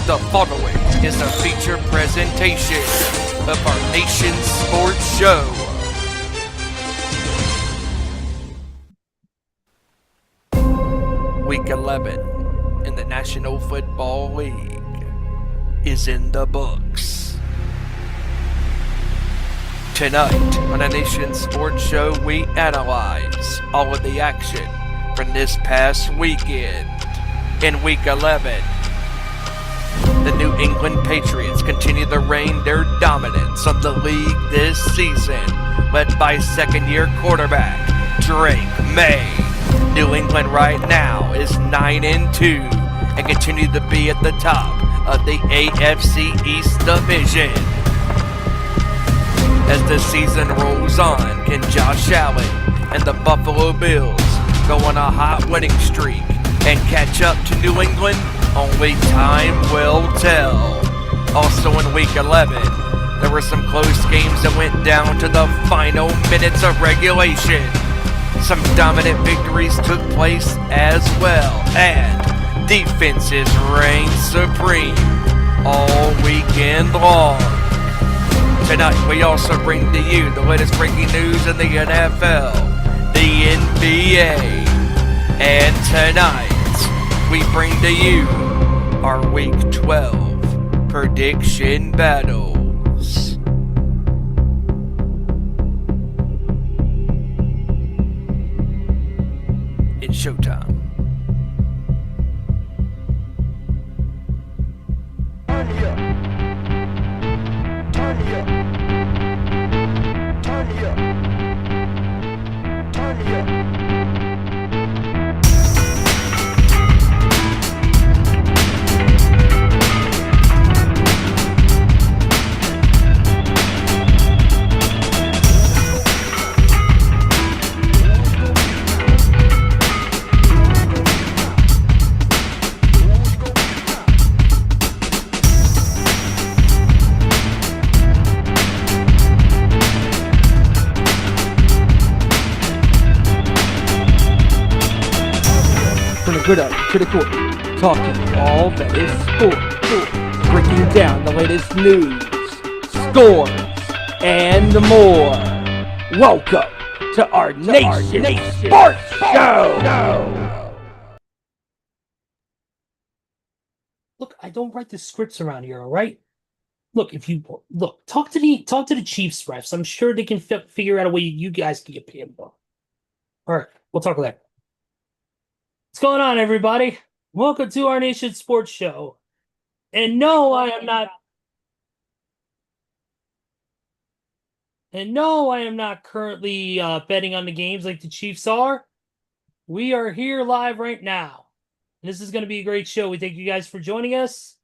The following is a feature presentation of our nation's sports show. Week 11 in the National Football League is in the books. Tonight on the nation's sports show, we analyze all of the action from this past weekend. In Week 11, the New England Patriots continue to reign their dominance on the league this season, led by second-year quarterback Drake May. New England right now is 9-2 and continue to be at the top of the AFC East division. As the season rolls on, can Josh Allen and the Buffalo Bills go on a hot winning streak and catch up to New England? Only time will tell. Also in Week 11, there were some close games that went down to the final minutes of regulation. Some dominant victories took place as well, and defenses reigned supreme all weekend long. Tonight, we also bring to you the latest breaking news in the NFL, the NBA, and tonight, we bring to you our Week 12 prediction battles. It's showtime. Good up to the court, talking all that is sport, breaking down the latest news, scores, and more. Welcome to our Nation Sports Show. Look, I don't write the scripts around here, all right? Look, talk to the Chiefs refs. I'm sure they can figure out a way you guys can get paid more. All right, we'll talk later. What's going on, everybody? Welcome to our Nation Sports Show. And no, I am not currently betting on the games like the Chiefs are. We are here live right now. And this is going to be a great show. We thank you guys for joining us.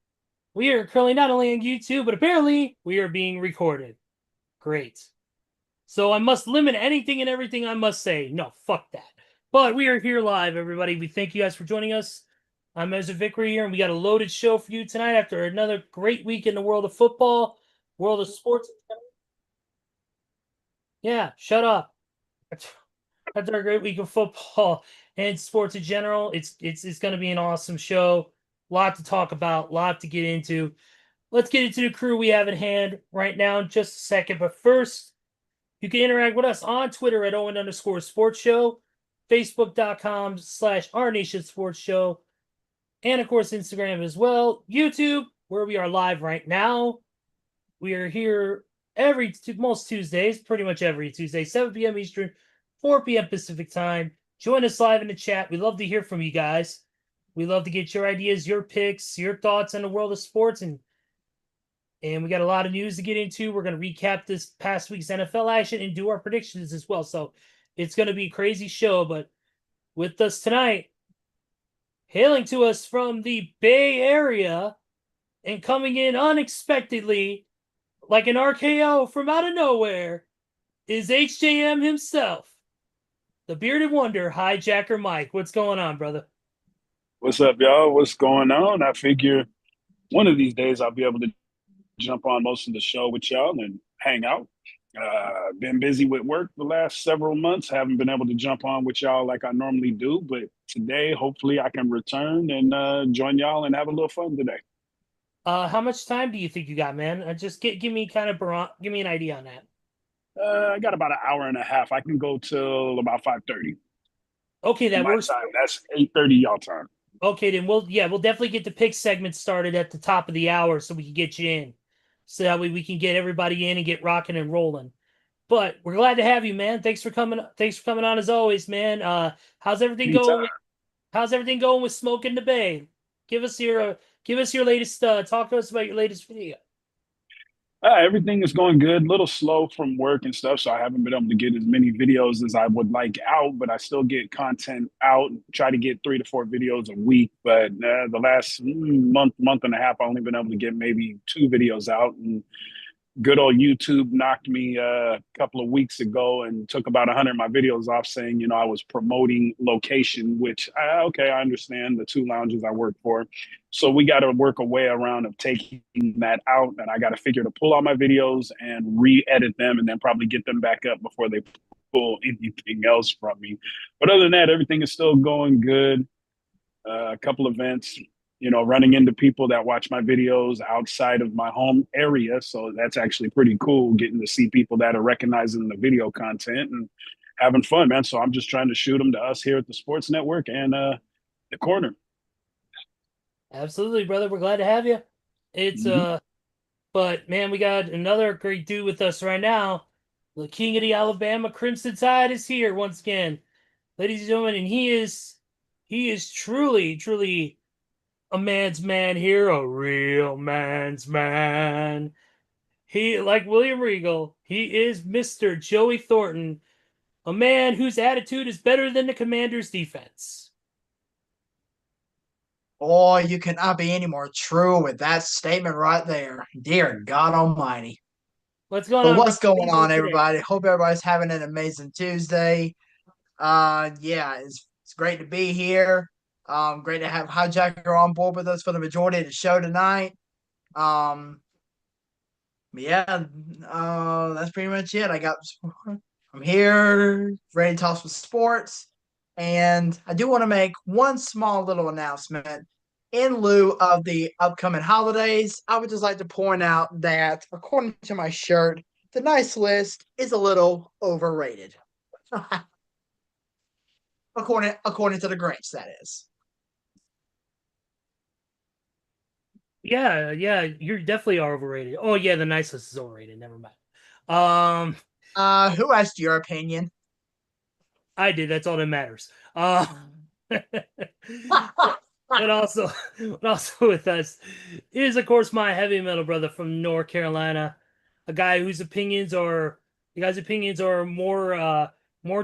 We are currently not only on YouTube, but apparently we are being recorded. Great. So I must limit anything and everything I must say. No, fuck that. But we are here live, everybody. We thank you guys for joining us. I'm Ezra Vickery here, and we got a loaded show for you tonight after another great week in the world of football, world of sports. Yeah, shut up. After a great week of football and sports in general, it's going to be an awesome show. A lot to talk about, a lot to get into. Let's get into the crew we have at hand right now in just a second. But first, you can interact with us on Twitter at Owen_Sports Show. Facebook.com/Our Nation Sports Show, and of course Instagram as well. YouTube, where we are live right now. We are here most Tuesdays, pretty much every Tuesday, 7 p.m. Eastern, 4 p.m. Pacific time. Join us live in the chat. We love to hear from you guys. We love to get your ideas, your picks, your thoughts on the world of sports, and we got a lot of news to get into. We're going to recap this past week's NFL action and do our predictions as well. So it's going to be a crazy show, but with us tonight, hailing to us from the Bay Area and coming in unexpectedly like an RKO from out of nowhere is HJM himself, the bearded wonder, HiJacker Mike. What's going on, brother? What's up, y'all? What's going on? I figure one of these days I'll be able to jump on most of the show with y'all and hang out. Been busy with work the last several months. Haven't been able to jump on with y'all like I normally do. But today, hopefully, I can return and join y'all and have a little fun today. How much time do you think you got, man? Just give me give me an idea on that. I got about an hour and a half. I can go till about 5:30 Okay, that my works. time. That's 8:30 y'all time. Okay, then we'll definitely get the pick segment started at the top of the hour so we can get you in. So that way we can get everybody in and get rocking and rolling. But we're glad to have you, man. Thanks for coming. Thanks for coming on as always, man. How's everything Anytime. going? How's everything going with Smoke in the Bay? Give us your latest. Talk to us about your latest video. Everything is going good. A little slow from work and stuff, so I haven't been able to get as many videos as I would like out. But I still get content out. Try to get 3 to 4 videos a week. But the last month and a half, I've only been able to get maybe 2 videos out. And good old YouTube knocked me a couple of weeks ago and took about 100 of my videos off, saying, I was promoting location, which, okay, I understand the 2 lounges I work for. So we got to work a way around of taking that out. And I got to figure to pull all my videos and re-edit them and then probably get them back up before they pull anything else from me. But other than that, everything is still going good. A couple events, running into people that watch my videos outside of my home area. So that's actually pretty cool, getting to see people that are recognizing the video content and having fun, man. So I'm just trying to shoot them to us here at the Sports Network and the corner. Absolutely, brother. We're glad to have you. It's but man, we got another great dude with us right now. The king of the Alabama Crimson Tide is here once again, ladies and gentlemen, and he is truly a man's man here, a real man's man. He, like William Regal, he is Mr. Joey Thornton, a man whose attitude is better than the Commanders' defense. Boy, you cannot be any more true with that statement right there. Dear God Almighty. What's going But on? what's going on, today? everybody? Hope everybody's having an amazing Tuesday. Yeah, it's great to be here. Great to have HiJacker on board with us for the majority of the show tonight. Yeah, that's pretty much it. I'm here, ready to talk some sports, and I do want to make one small little announcement. In lieu of the upcoming holidays, I would just like to point out that, according to my shirt, the nice list is a little overrated. according to the Grinch, that is. Yeah, you definitely are overrated. Oh yeah, the nice list is overrated. Never mind. Who asked your opinion? I did. That's all that matters. And also with us is, of course, my heavy metal brother from North Carolina, a guy whose opinions are more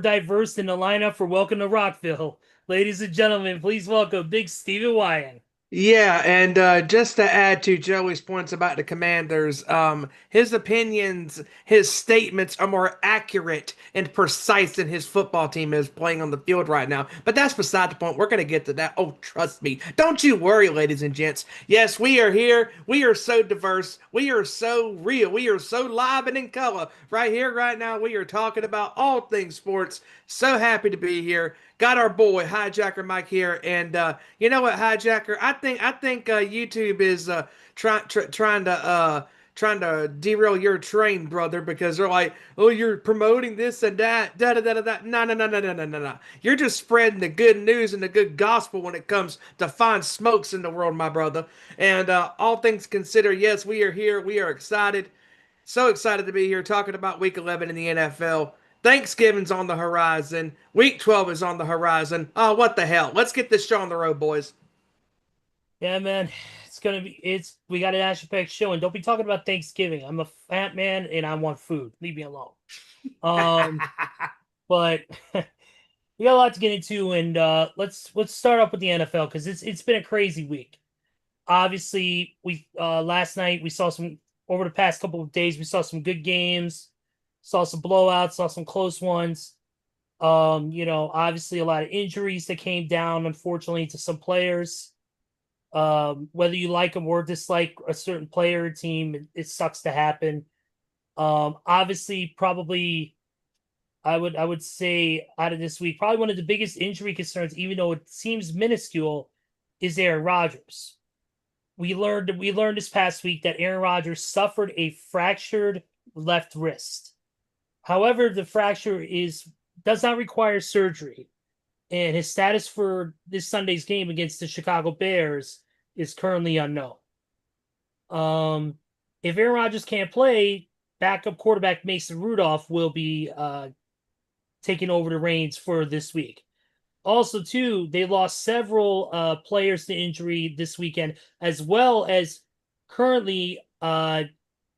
diverse than the lineup for Welcome to Rockville. Ladies and gentlemen, please welcome Big Steven Wyand. Yeah, and just to add to Joey's points about the Commanders, his opinions, his statements are more accurate and precise than his football team is playing on the field right now. But that's beside the point. We're going to get to that. Oh, trust me. Don't you worry, ladies and gents. Yes, we are here. We are so diverse. We are so real. We are so live and in color. Right here, right now, we are talking about all things sports. So happy to be here. Got our boy HiJacker Mike here, and you know what, HiJacker? I think YouTube is trying to derail your train, brother, because they're like, oh, you're promoting this and that, da da da da da. No. You're just spreading the good news and the good gospel when it comes to fine smokes in the world, my brother. And all things considered, yes, we are here. We are excited, so excited to be here talking about Week 11 in the NFL. Thanksgiving's on the horizon. Week 12 is on the horizon. Oh, what the hell? Let's get this show on the road, boys. Yeah, man. We got an action-packed show, and don't be talking about Thanksgiving. I'm a fat man, and I want food. Leave me alone. But we got a lot to get into, and let's start off with the NFL, because it's been a crazy week. Obviously, we last night we saw over the past couple of days we saw some good games. Saw some blowouts, saw some close ones. Obviously a lot of injuries that came down, unfortunately, to some players. Whether you like them or dislike a certain player or team, it sucks to happen. Obviously, probably I would say out of this week, probably one of the biggest injury concerns, even though it seems minuscule, is Aaron Rodgers. we learned this past week that Aaron Rodgers suffered a fractured left wrist. However, the fracture does not require surgery, and his status for this Sunday's game against the Chicago Bears is currently unknown. If Aaron Rodgers can't play, backup quarterback Mason Rudolph will be taking over the reins for this week. Also, too, they lost several players to injury this weekend, as well as currently, I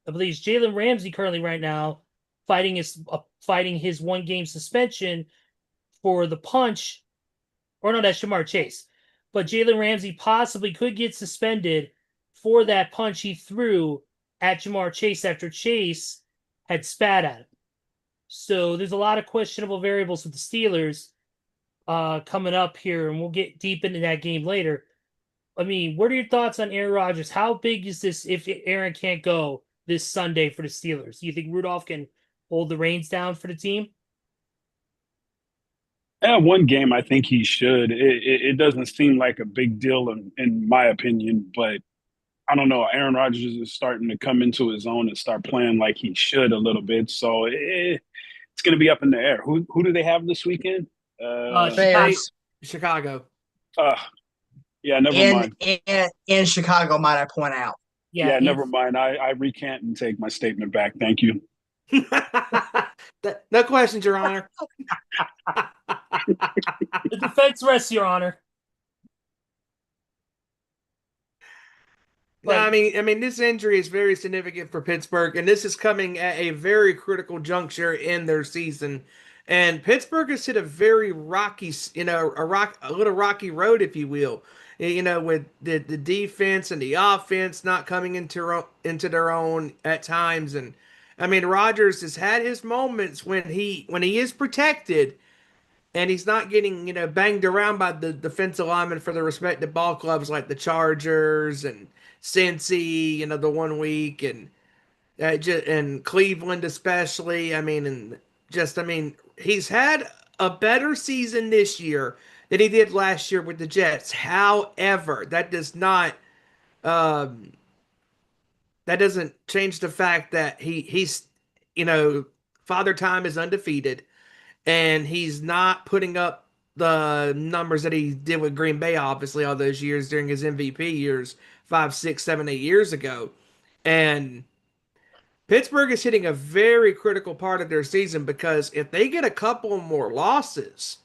believe it's Jalen Ramsey currently right now fighting his 1 game suspension for the punch. Or no, that's Shamar Chase. But Jalen Ramsey possibly could get suspended for that punch he threw at Jamar Chase after Chase had spat at him. So there's a lot of questionable variables with the Steelers coming up here, and we'll get deep into that game later. I mean, what are your thoughts on Aaron Rodgers? How big is this if Aaron can't go this Sunday for the Steelers? Do you think Rudolph can hold the reins down for the team? Yeah, 1 game, I think he should. It doesn't seem like a big deal in my opinion, but I don't know. Aaron Rodgers is starting to come into his own and start playing like he should a little bit. So it's going to be up in the air. Who do they have this weekend? Bears. Chicago. Yeah, never mind. In Chicago, might I point out. Yeah, never mind. I recant and take my statement back. Thank you. No questions, Your Honor. The defense rests, Your Honor. No, I mean, this injury is very significant for Pittsburgh, and this is coming at a very critical juncture in their season. And Pittsburgh has hit a very rocky, a little rocky road, if you will. With the defense and the offense not coming into their own at times. And I mean, Rodgers has had his moments when he is protected, and he's not getting banged around by the defensive linemen for the respective ball clubs like the Chargers and Cincy, the 1 week, and Cleveland especially. I mean, he's had a better season this year than he did last year with the Jets. However, that doesn't change the fact that he's Father Time is undefeated, and he's not putting up the numbers that he did with Green Bay, obviously, all those years during his MVP years, 5, 6, 7, 8 years ago. And Pittsburgh is hitting a very critical part of their season, because if they get a couple more losses,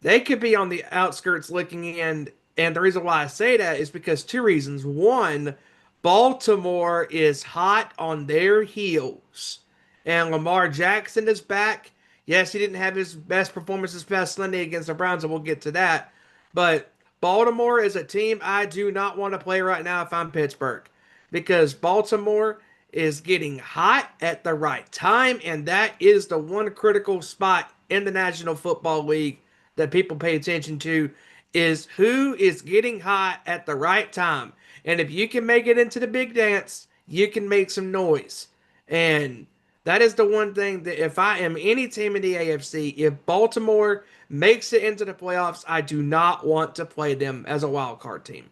they could be on the outskirts looking in. And the reason why I say that is because 2 reasons. One, Baltimore is hot on their heels, and Lamar Jackson is back. Yes, he didn't have his best performance this past Sunday against the Browns, and we'll get to that. But Baltimore is a team I do not want to play right now if I'm Pittsburgh, because Baltimore is getting hot at the right time, and that is the one critical spot in the National Football League that people pay attention to, is who is getting hot at the right time. And if you can make it into the big dance, you can make some noise. And that is the one thing that if I am any team in the AFC, if Baltimore makes it into the playoffs, I do not want to play them as a wild card team.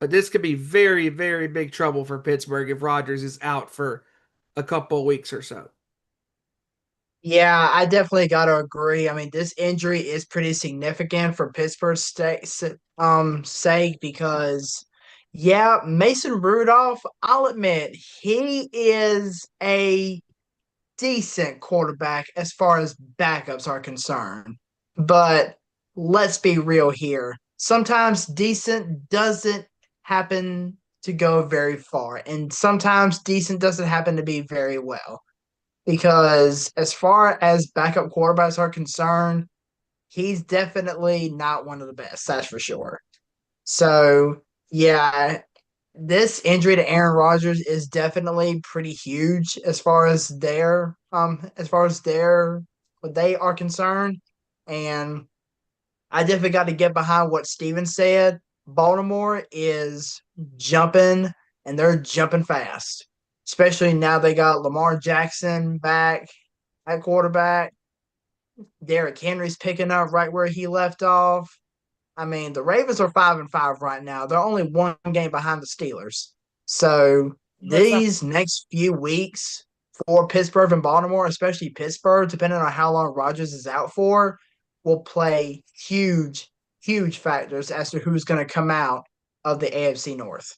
But this could be very, very big trouble for Pittsburgh if Rodgers is out for a couple of weeks or so. Yeah, I definitely got to agree. I mean, this injury is pretty significant for Pittsburgh's sake, because, yeah, Mason Rudolph, I'll admit, he is a decent quarterback as far as backups are concerned. But let's be real here. Sometimes decent doesn't happen to go very far, and sometimes decent doesn't happen to be very well. Because as far as backup quarterbacks are concerned, he's definitely not one of the best, that's for sure. So, yeah, this injury to Aaron Rodgers is definitely pretty huge as far as what they are concerned. And I definitely got to get behind what Steven said. Baltimore is jumping, and they're jumping fast. Especially now they got Lamar Jackson back at quarterback. Derrick Henry's picking up right where he left off. I mean, the Ravens are 5-5 right now. They're only one game behind the Steelers. So Let's not. these next few weeks for Pittsburgh and Baltimore, especially Pittsburgh, depending on how long Rodgers is out for, will play huge, huge factors as to who's going to come out of the AFC North.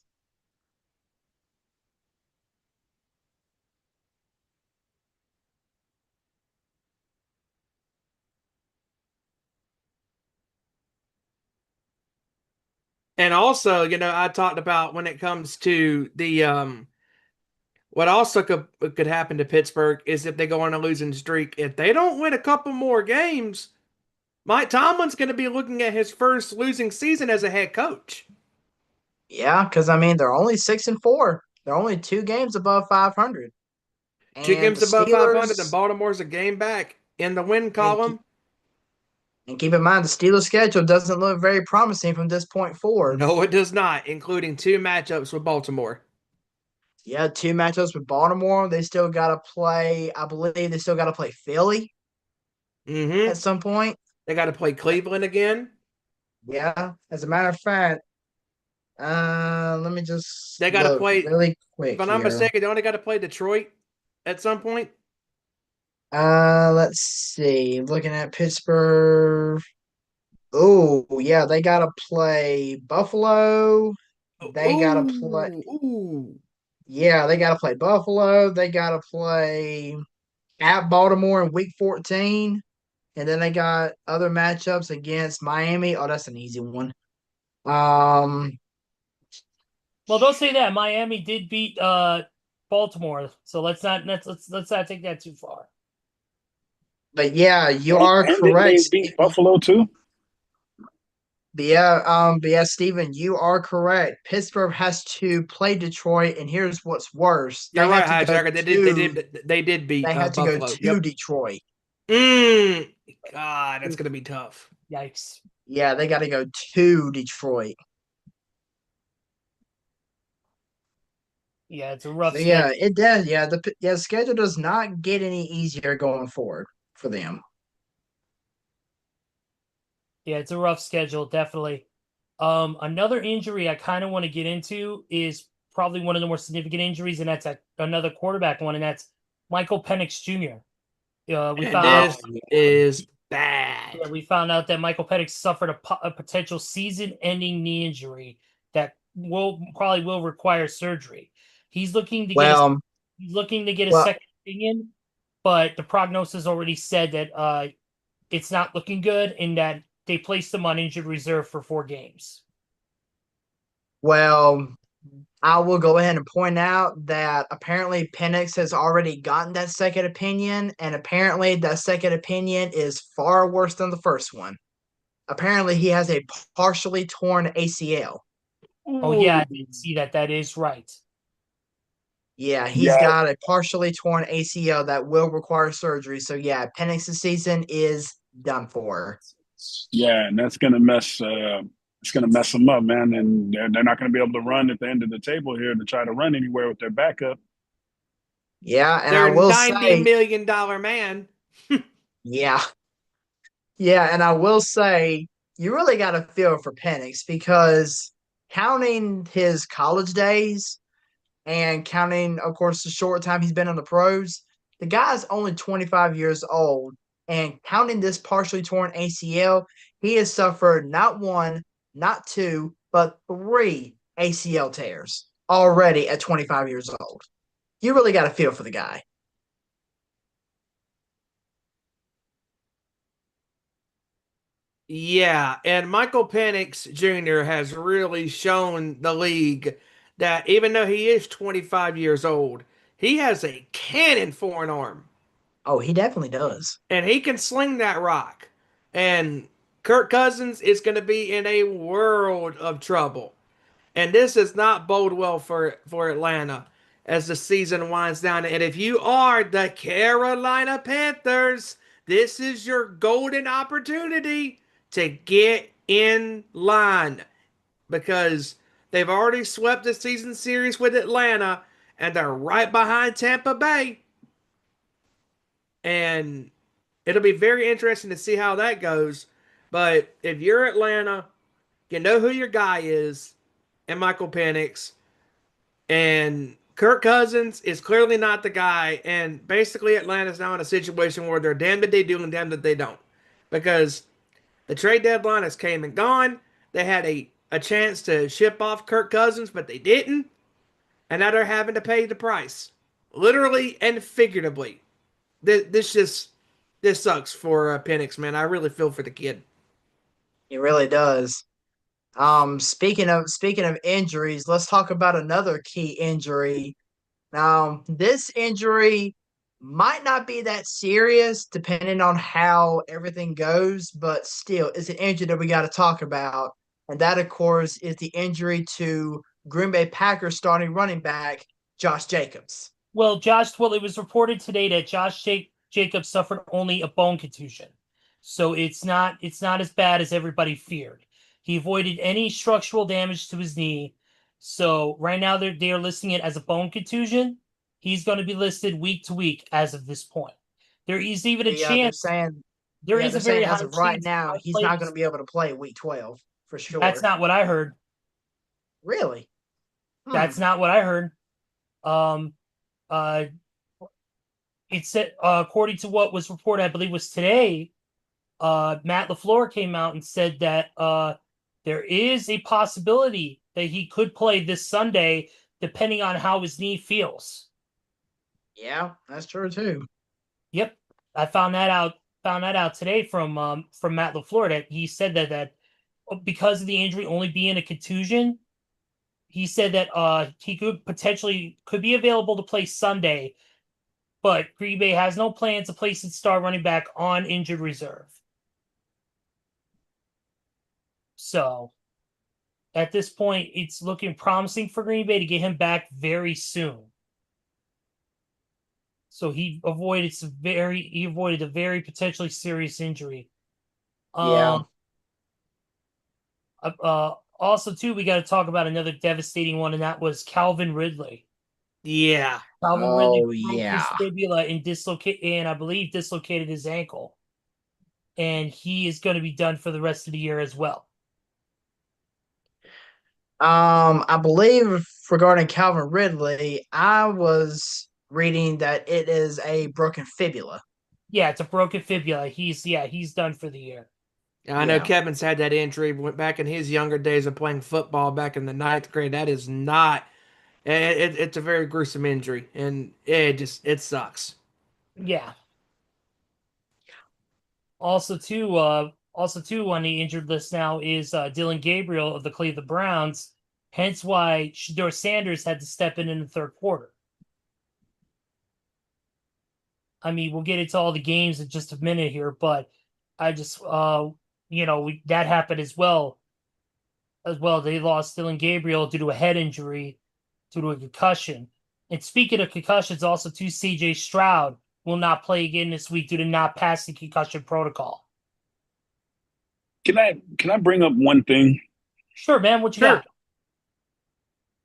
And also, I talked about when it comes to the what also could happen to Pittsburgh is if they go on a losing streak. If they don't win a couple more games, Mike Tomlin's going to be looking at his first losing season as a head coach. Yeah, because I mean they're only 6-4. They're only 2 games above 500. Two And the games above 500, and Steelers, Baltimore's a game back in the win and column. keep in mind the Steelers schedule doesn't look very promising from this point forward. No, it does not, including 2 matchups with Baltimore. Yeah, 2 matchups with Baltimore. They still got to play. I believe they still got to play Philly Mm-hmm. at some point. They got to play Cleveland again. Yeah, as a matter of fact, let me just They got to look play, really if quick I'm not here. mistaken, they only got to play Detroit at some point. Let's see. Looking at Pittsburgh. Oh, yeah, they got to play Buffalo. They got to play. Ooh. Yeah, they got to play Buffalo. They got to play at Baltimore in Week 14. And then they got other matchups against Miami. Oh, that's an easy one. Um, Well, don't say that. Miami did beat Baltimore, so let's not take that too far. but yeah, you And, are and didn't they correct. beat Buffalo too? But yeah, Steven, you are correct. Pittsburgh has to play Detroit, and here's what's worse: You're right, HiJacker. They did beat they had to go Buffalo. to Yep. Detroit. God, that's gonna be tough. Yikes! Yeah, they got to go to Detroit. Yeah, it's a rough So yeah, schedule. it does. Yeah, the schedule does not get any easier going forward for them. Yeah, it's a rough schedule, definitely. Another injury I kind of want to get into is probably one of the more significant injuries, and that's another quarterback one, and that's Michael Penix Jr. We And found out. this is bad. Yeah, we found out that Michael Penix suffered a potential season-ending knee injury that probably will require surgery. He's looking to Well, get a well, second opinion, but the prognosis already said that it's not looking good, and that they placed him on injured reserve for 4 games. well. I will go ahead and point out that apparently Penix has already gotten that second opinion, and apparently that second opinion is far worse than the first one. Apparently, he has a partially torn ACL. Oh yeah, I Ooh. did see that. That is right. Yeah, he's Yeah, got a partially torn ACL that will require surgery. So yeah, Penix's season is done for. yeah, and that's gonna mess. It's gonna mess them up, man. And they're not gonna be able to run at the end of the table here to try to run anywhere with their backup. Yeah, and I Their will $90 say, million man. yeah, yeah, and I will say, you really got to feel for Penix because counting his college days and counting, of course, the short time he's been on the pros, the guy's only 25 years old. And counting this partially torn ACL, he has suffered not one, not two, but 3 ACL tears already at 25 years old. You really got to feel for the guy. Yeah, and Michael Penix Jr. has really shown the league that even though he is 25 years old, he has a cannon for an arm. Oh, he definitely does. And he can sling that rock. And Kirk Cousins is going to be in a world of trouble. And this does not bode well for Atlanta as the season winds down. And if you are the Carolina Panthers, this is your golden opportunity to get in line because they've already swept the season series with Atlanta and they're right behind Tampa Bay. And it'll be very interesting to see how that goes. But if you're Atlanta, You know who your guy is, and Michael Penix. And Kirk Cousins is clearly not the guy. And basically, Atlanta's now in a situation where they're damned if they do and damned if they don't. Because the trade deadline has came and gone. They had a chance to ship off Kirk Cousins, but they didn't. And now they're having to pay the price. Literally and figuratively. This sucks for Penix, man. I really feel for the kid. He really does. Speaking of injuries, let's talk about another key injury. Now, this injury might not be that serious depending on how everything goes, but still, it's an injury that we got to talk about. And that, of course, is the injury to Green Bay Packers starting running back Josh Jacobs. Well, it was reported today that Jacobs suffered only a bone contusion, so it's not as bad as everybody feared. He avoided any structural damage to his knee, so right now they are listing it as a bone contusion. He's going to be listed week to week as of this point. There is even a chance. There is a very high as of right chance now, he's not going to be able to play week 12 for sure. That's not what I heard. Really? That's not what I heard. It said, according to what was reported, I believe was today, Matt LaFleur came out and said that there is a possibility that he could play this Sunday, depending on how his knee feels. Yeah, that's true too. Yep, I found that out today from Matt LaFleur, that he said that because of the injury only being a contusion, he said that he could be available to play Sunday, but Green Bay has no plan to place its star running back on injured reserve. So, at this point, it's looking promising for Green Bay to get him back very soon. So he avoided a very potentially serious injury. Yeah. Also, too, we got to talk about another devastating one, and that was Calvin Ridley. Yeah. Calvin Ridley broke his fibula and I believe dislocated his ankle. And he is going to be done for the rest of the year as well. I believe regarding Calvin Ridley, I was reading that it is a broken fibula. Yeah, it's a broken fibula. He's done for the year. I know Kevin's had that injury went back in his younger days of playing football back in the 9th grade. That is not it's a very gruesome injury, and it sucks. Yeah. Also too on the injured list now is Dylan Gabriel of the Cleveland Browns. Hence why Shedeur Sanders had to step in the third quarter. I mean, we'll get into all the games in just a minute here, but I just that happened as well. They lost Dylan Gabriel due to a head injury, due to a concussion. And speaking of concussions, also too, CJ Stroud will not play again this week due to not passing concussion protocol. Can I bring up one thing? Sure, man. What you got?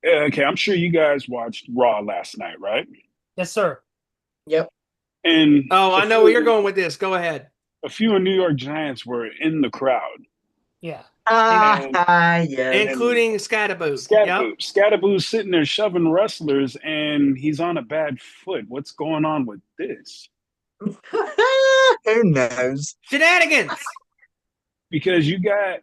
Okay, I'm sure you guys watched Raw last night, right? Yes, sir. Yep. And I know where you're going with this. Go ahead. A few New York Giants were in the crowd. Yeah. Including Scatterboo. Scatterboo's sitting there shoving wrestlers, and he's on a bad foot. What's going on with this? Who knows? Shenanigans! Because you got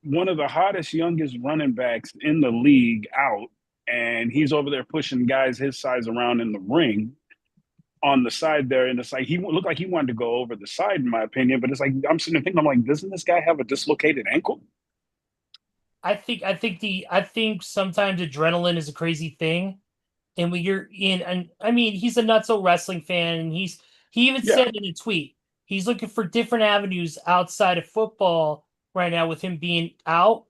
one of the hottest, youngest running backs in the league out, and he's over there pushing guys his size around in the ring on the side there. And it's like, he looked like he wanted to go over the side, in my opinion. But it's like, I'm sitting there thinking, I'm like, doesn't this guy have a dislocated ankle? I think sometimes adrenaline is a crazy thing. And when you're in, and I mean, he's a nutso wrestling fan, and he even said in a tweet, he's looking for different avenues outside of football right now with him being out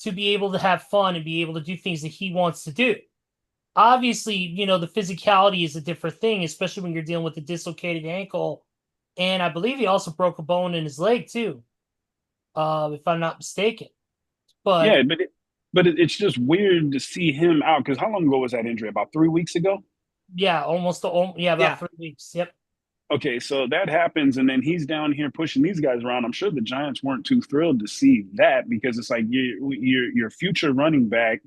to be able to have fun and be able to do things that he wants to do. Obviously, the physicality is a different thing, especially when you're dealing with a dislocated ankle. And I believe he also broke a bone in his leg too, if I'm not mistaken. But yeah, but it's just weird to see him out, because how long ago was that injury? About 3 weeks ago? Yeah, about 3 weeks. Yep. Okay, so that happens, and then he's down here pushing these guys around. I'm sure the Giants weren't too thrilled to see that because it's like your future running back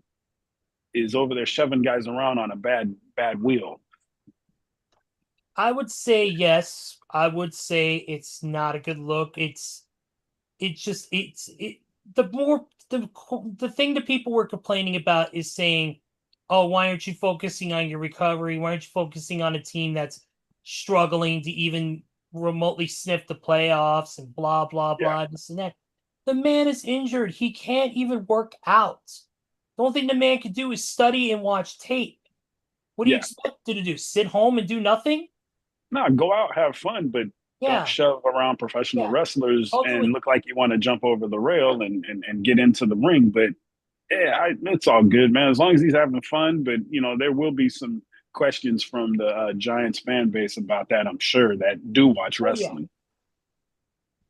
is over there shoving guys around on a bad wheel. I would say yes. I would say it's not a good look. The more the thing that people were complaining about is saying, "Oh, why aren't you focusing on your recovery? Why aren't you focusing on a team that's struggling to even remotely sniff the playoffs and blah blah Yeah, blah this and that?" The man is injured. He can't even work out. The only thing the man can do is study and watch tape. What do you yeah. expect him to do? Sit home and do nothing? No, go out, have fun, but don't Yeah, shove around professional yeah, wrestlers and totally. look like you want to jump over the rail and get into the ring. But yeah, it's all good, man. As long as he's having fun. But there will be some questions from the Giants fan base about that. I'm sure that do watch Oh yeah. wrestling.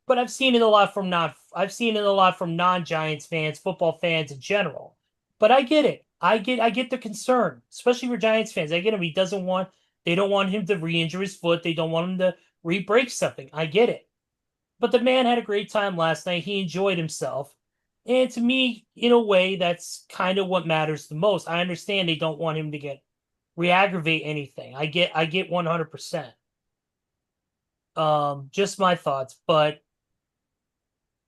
But I've seen it a lot from non-Giants fans, football fans in general. But I get it. I get the concern, especially for Giants fans. I get him. They don't want him to re-injure his foot. They don't want him to re-break something. I get it. But the man had a great time last night. He enjoyed himself. And to me, in a way, that's kind of what matters the most. I understand they don't want him to get re-aggravate anything. I get 100%. Just my thoughts, but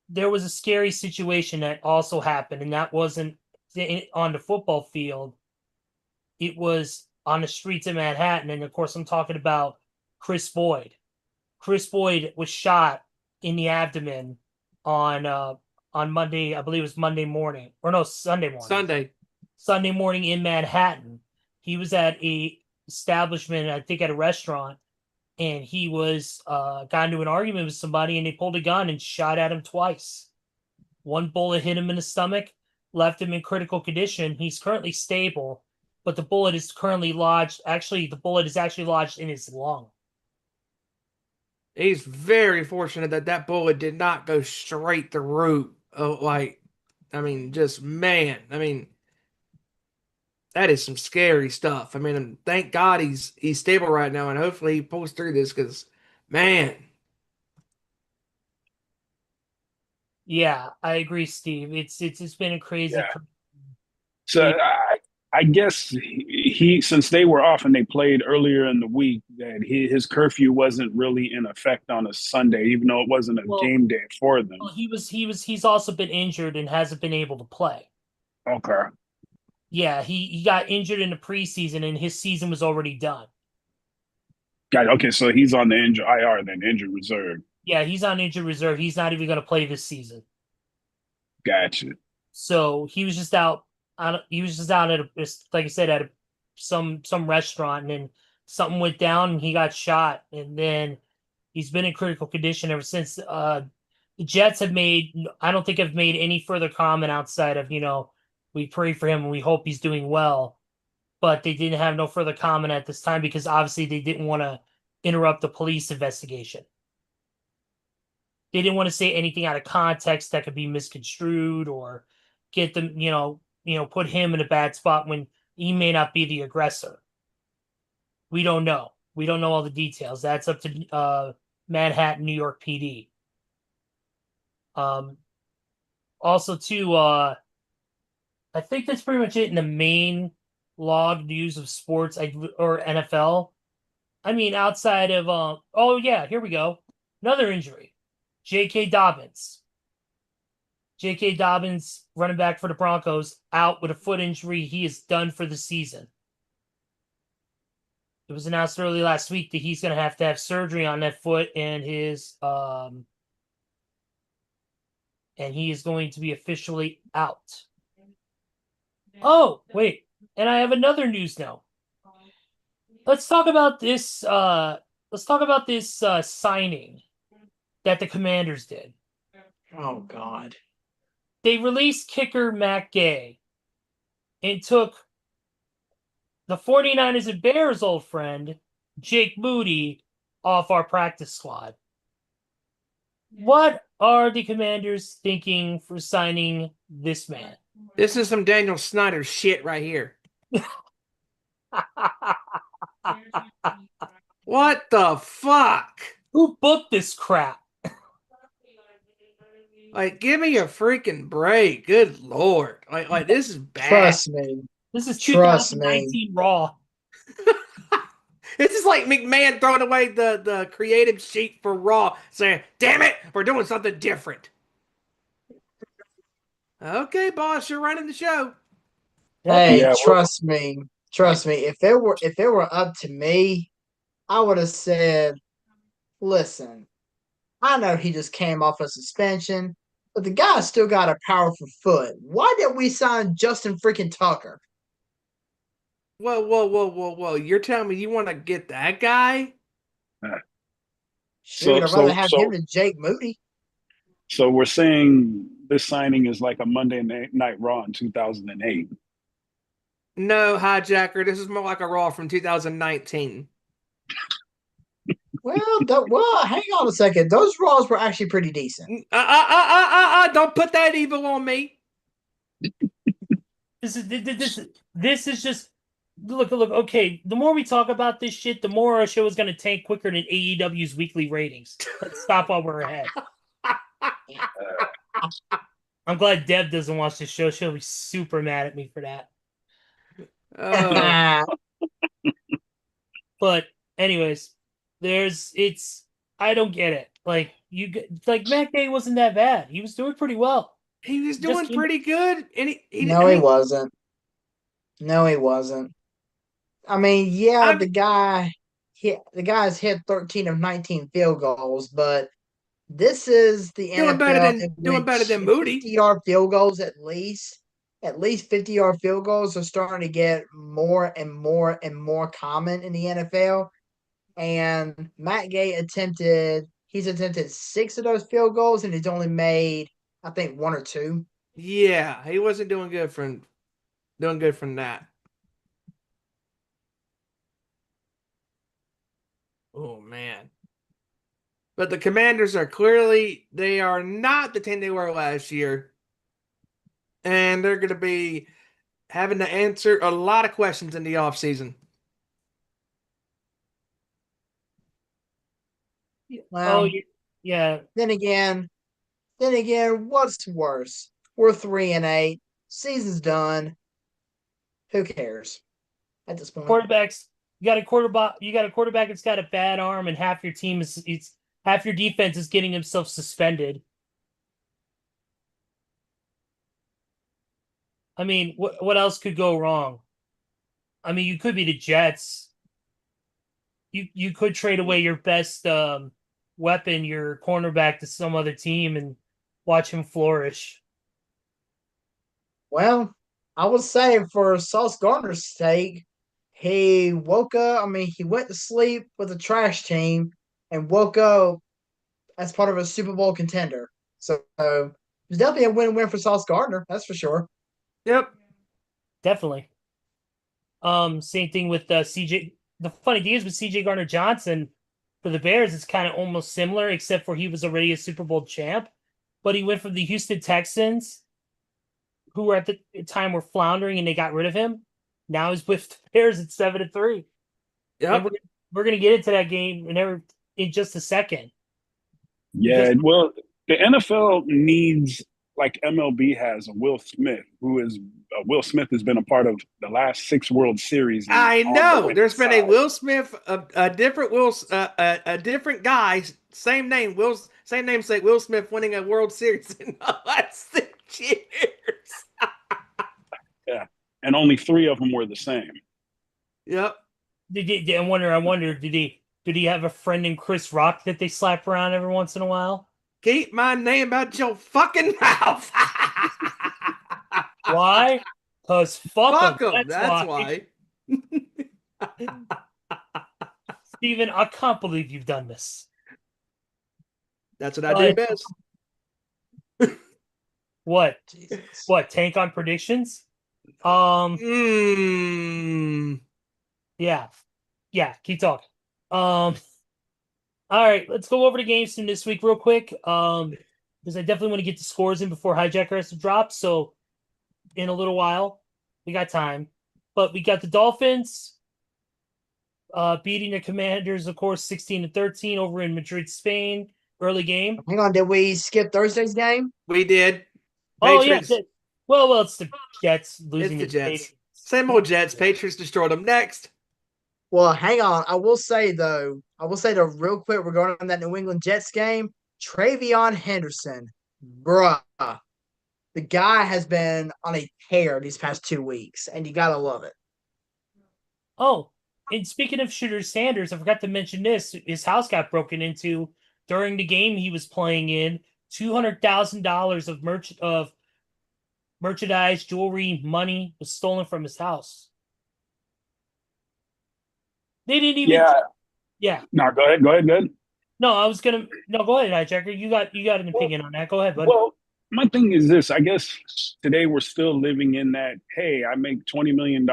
there was a scary situation that also happened, and that wasn't on the football field. It was on the streets of Manhattan, and of course, I'm talking about Chris Boyd. Chris Boyd was shot in the abdomen on Monday. I believe it was Monday morning, or no, Sunday morning. Sunday. Sunday morning in Manhattan. He was at a establishment, I think at a restaurant, and he was got into an argument with somebody, and they pulled a gun and shot at him twice. One bullet hit him in the stomach, left him in critical condition. He's currently stable, but the bullet is currently lodged. Actually, the bullet is actually lodged in his lung. He's very fortunate that that bullet did not go straight through. I mean, just man. I mean, that is some scary stuff. I mean, thank God he's stable right now, and hopefully he pulls through this because, man, Yeah, I agree, Steve. It's been a crazy. Yeah. So I guess he since they were off and they played earlier in the week, that his curfew wasn't really in effect on a Sunday, even though it wasn't a Well, game day for them. he's also been injured and hasn't been able to play. Okay. Yeah, he got injured in the preseason and his season was already done. Got it. Okay, so he's on the injured IR then, injured reserve. Yeah, he's on injured reserve. He's not even going to play this season. Gotcha. So he was just out. He was just out at like I said, at some restaurant, and then something went down, and he got shot, and then he's been in critical condition ever since. The Jets have made. I don't think have made any further comment outside of we pray for him and we hope he's doing well, but they didn't have no further comment at this time because obviously they didn't want to interrupt the police investigation. They didn't want to say anything out of context that could be misconstrued or get them, put him in a bad spot when he may not be the aggressor. We don't know. We don't know all the details. That's up to Manhattan, New York PD. Also, too, I think that's pretty much it in the main log news of sports or NFL. I mean, outside of oh yeah, here we go. Another injury. J.K. Dobbins. J.K. Dobbins, running back for the Broncos, out with a foot injury. He is done for the season. It was announced early last week that he's going to have surgery on that foot, and he is going to be officially out. Oh, wait. And I have another news now. Let's talk about this signing that the Commanders did. Oh God. They released kicker Matt Gay and took the 49ers and Bears old friend, Jake Moody, off our practice squad. What are the Commanders thinking for signing this man? this is some Daniel Snyder shit right here. What the fuck? Who booked this crap? Like, give me a freaking break. Good lord. Like this is bad. Trust me. This is Trust me. 2019 Raw. This is like McMahon throwing away the creative sheet for Raw, saying, damn it, we're doing something different. Okay, boss, you're running the show. Hey, Yeah, trust me. Trust me. If it were up to me, I would have said, listen, I know he just came off a suspension, but the guy still got a powerful foot. Why did we sign Justin freaking Tucker? Whoa. You're telling me you want to get that guy? Shoot, I'd rather have him than Jake Moody. So we're saying this signing is like a Monday Night Raw in 2008. No, HiJacker. This is more like a Raw from 2019. Well, hang on a second. Those Raws were actually pretty decent. Don't put that evil on me. This is just look. Okay, the more we talk about this shit, the more our show is going to tank quicker than AEW's weekly ratings. Let's stop while we're ahead. I'm glad Deb doesn't watch this show. She'll be super mad at me for that. But anyways, I don't get it. Like Matt Gay wasn't that bad. He was doing pretty well. He was doing pretty good, and he wasn't. No, he wasn't. I mean, the guy's hit 13 of 19 field goals, but this is the doing NFL better than Moody. 50-yard field goals at least 50-yard field goals are starting to get more and more and more common in the NFL. And Matt Gay attempted 6 of those field goals, and he's only made, I think, 1 or 2. Yeah, he wasn't doing good from that. Oh man. But the Commanders are they are not the team they were last year. And they're going to be having to answer a lot of questions in the offseason. Well, yeah. Then again, what's worse? We're 3-8. Season's done. Who cares at this point? Quarterbacks. You got a quarterback that's got a bad arm, and half your team half your defense is getting himself suspended. I mean, what else could go wrong? I mean, you could be the Jets. You could trade away your best weapon, your cornerback, to some other team and watch him flourish. Well, I would say for Sauce Gardner's sake, he woke up. I mean, he went to sleep with a trash team and woke up as part of a Super Bowl contender. So it was definitely a win-win for Sauce Gardner. That's for sure. Yep. Definitely. Same thing with CJ. The funny thing is with CJ Gardner-Johnson for the Bears, it's kind of almost similar, except for he was already a Super Bowl champ. But he went from the Houston Texans, who were at the time were floundering, and they got rid of him. Now he's with the Bears at 7-3. Yep. We're gonna get into that game in just a second. Yeah, well, the NFL needs, like MLB has, a Will Smith, Will Smith has been a part of the last 6 World Series. I know. There's been a Will Smith, a different guy, same name, same namesake, Will Smith winning a World Series in the last 6 years. Yeah, and only 3 of them were the same. Yep. I wonder, did he have a friend named Chris Rock that they slap around every once in a while? Keep my name out your fucking mouth. Why? Because fuck them. That's why. Steven, I can't believe you've done this. That's what I do best. What? Jesus. What? Tank on predictions? Yeah. Keep talking. All right, let's go over the games from this week real quick. Because I definitely want to get the scores in before HiJacker has to drop. So in a little while, we got time. But we got the Dolphins beating the Commanders, of course, 16-13 over in Madrid, Spain. Early game. Hang on, did we skip Thursday's game? We did. Oh yeah. Patriots. Well, it's the Jets It's losing the to Jets. Patriots. Same old Jets. Patriots destroyed them. Next. Well, hang on. I will say though, real quick, we're going on that New England Jets game. Travion Henderson, bruh, the guy has been on a tear these past 2 weeks, and you gotta love it. Oh, and speaking of Shooter Sanders, I forgot to mention this. His house got broken into during the game he was playing in. $200,000 of merchandise, jewelry, money was stolen from his house. They didn't even. Yeah. No, go ahead. Go ahead. No, I was gonna. No, go ahead, HiJacker. You got an opinion on that. Go ahead, bud. Well, my thing is this. I guess today we're still living in that, hey, I make $20 million.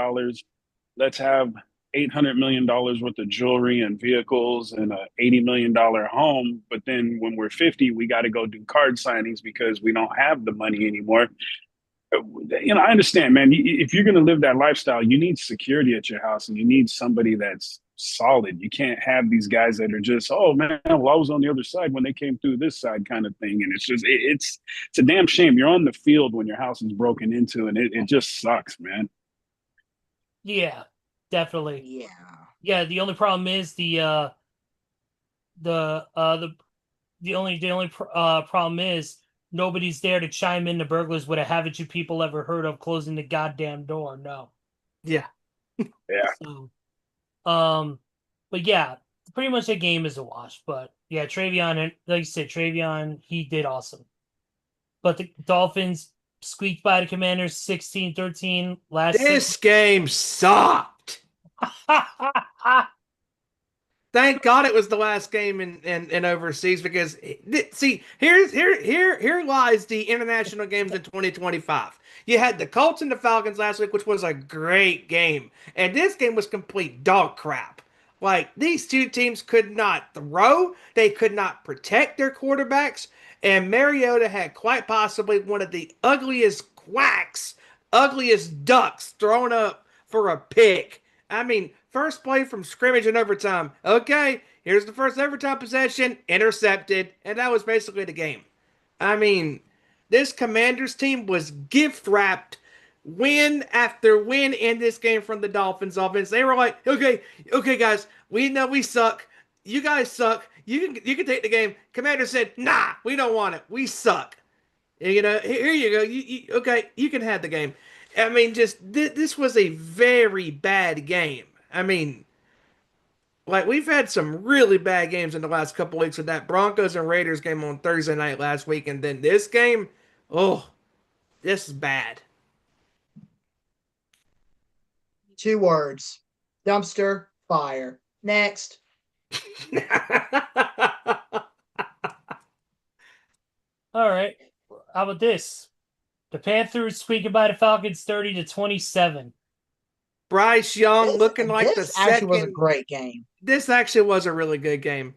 Let's have $800 million worth of jewelry and vehicles and a $80 million home. But then when we're 50, we got to go do card signings because we don't have the money anymore. I understand, man. If you're going to live that lifestyle, you need security at your house and you need somebody that's solid. You can't have these guys that are just, oh man, well, I was on the other side when they came through this side kind of thing. And it's just, it's a damn shame. You're on the field when your house is broken into, and it just sucks, man. Yeah, definitely. Yeah. Yeah, the only problem is the only problem is nobody's there to chime in. The burglars would have haven't you people ever heard of closing the goddamn door? No. Yeah. Yeah. So, but yeah, pretty much the game is a wash. But yeah, Travion, like you said, Travion, he did awesome. But the Dolphins squeaked by the Commanders 16-13 last This game sucked. Thank God it was the last game in overseas, because see, here lies the international games in 2025. You had the Colts and the Falcons last week, which was a great game, and this game was complete dog crap. Like, these two teams could not throw, they could not protect their quarterbacks, and Mariota had quite possibly one of the ugliest quacks, ugliest ducks thrown up for a pick. I mean, first play from scrimmage and overtime. Okay, here's the first overtime possession, intercepted, and that was basically the game. I mean, this Commanders team was gift wrapped win after win in this game from the Dolphins offense. They were like, okay, guys, we know we suck. You guys suck. You can take the game. Commander said, nah, we don't want it. We suck. Here you go. Okay, you can have the game. I mean, just this was a very bad game. I mean, like, we've had some really bad games in the last couple weeks with that Broncos and Raiders game on Thursday night last week, and then this game, oh, this is bad. 2 words: dumpster fire. Next. All right. How about this? The Panthers squeaking by the Falcons 30-27. Bryce Young looking like the second. This actually was a great game. This actually was a really good game.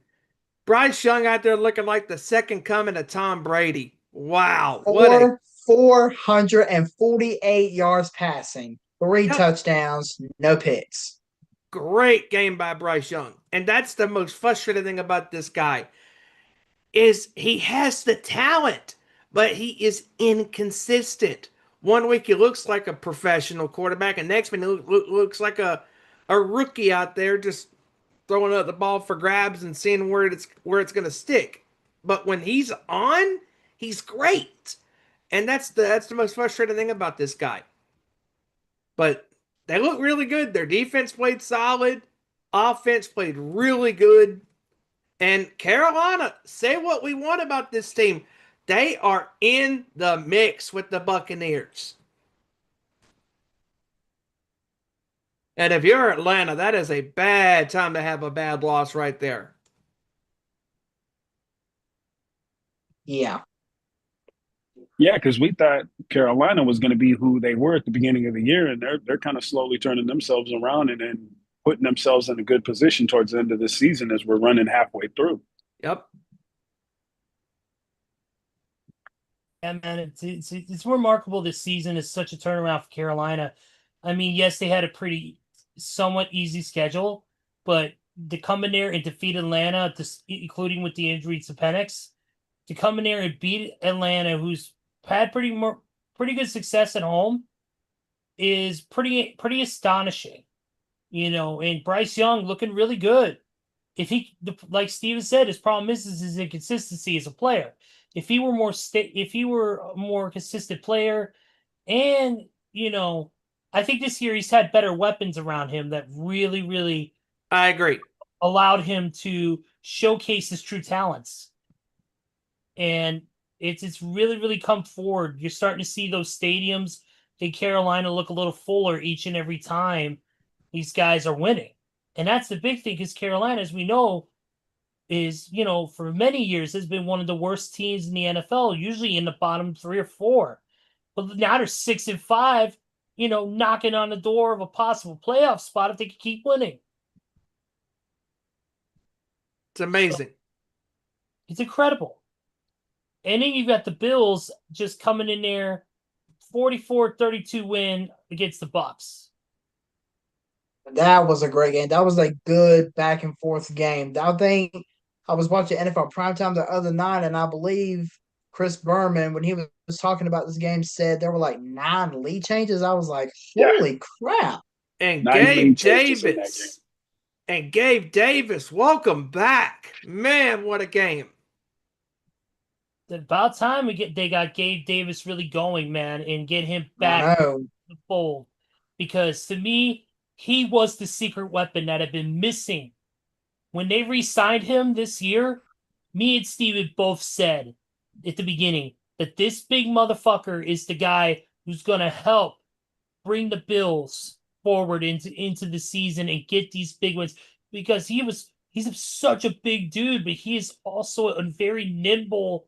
Bryce Young out there looking like the second coming of Tom Brady. Wow. 448 yards passing, 3 touchdowns, no picks. Great game by Bryce Young. And that's the most frustrating thing about this guy, is he has the talent, but he is inconsistent. One week he looks like a professional quarterback, and next week he looks like a rookie out there just throwing out the ball for grabs and seeing where it's going to stick. But when he's on, he's great. And that's the most frustrating thing about this guy. But they look really good. Their defense played solid. Offense played really good. And Carolina, say what we want about this team, they are in the mix with the Buccaneers. And if you're Atlanta, that is a bad time to have a bad loss right there. Yeah. Yeah, because we thought Carolina was going to be who they were at the beginning of the year, and they're kind of slowly turning themselves around and then putting themselves in a good position towards the end of the season as we're running halfway through. Yep. Yeah, man, it's remarkable this season is such a turnaround for Carolina. I mean, yes, they had a pretty somewhat easy schedule, but to come in there and defeat Atlanta, including with the injury to Penix, to come in there and beat Atlanta, who's had pretty good success at home, is pretty astonishing. And Bryce Young looking really good. If he, like Steven said, his problem is his inconsistency as a player. If he were a more consistent player, and I think this year he's had better weapons around him that really, really I agree. allowed him to showcase his true talents. And it's really, really come forward. You're starting to see those stadiums in Carolina look a little fuller each and every time these guys are winning. And that's the big thing, because Carolina, as we know, is, for many years has been one of the worst teams in the NFL, usually in the bottom 3 or 4. But now they're 6-5, knocking on the door of a possible playoff spot if they can keep winning. It's amazing. It's incredible. And then you've got the Bills just coming in there, 44-32 win against the Bucks. That was a great game. That was a good back and forth game. I think I was watching NFL primetime the other night, and I believe Chris Berman, when he was talking about this game, said there were like 9 lead changes. I was like, holy crap. And 9 Gabe lead changes in that game. Davis. And Gabe Davis, welcome back. Man, what a game. About time they got Gabe Davis really going, man, and get him back in the fold. Because to me, he was the secret weapon that had been missing. When they re-signed him this year, me and Steven both said at the beginning that this big motherfucker is the guy who's going to help bring the Bills forward into the season and get these big wins. Because he's such a big dude, but he is also a very nimble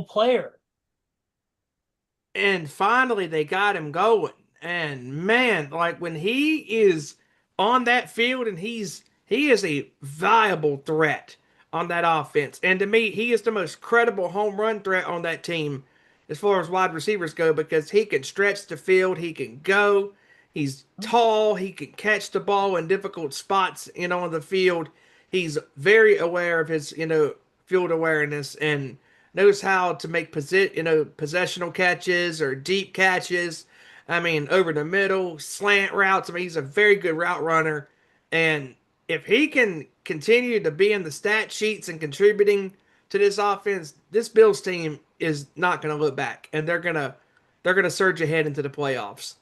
player. And finally, they got him going. And man, like when he is on that field, and he is a viable threat on that offense. And to me, he is the most credible home run threat on that team as far as wide receivers go, because he can stretch the field, he can go, he's tall, he can catch the ball in difficult spots, on the field. He's very aware of his, field awareness, and knows how to make possessional catches or deep catches. I mean, over the middle, slant routes. I mean, he's a very good route runner. And if he can continue to be in the stat sheets and contributing to this offense, this Bills team is not going to look back, and they're gonna surge ahead into the playoffs.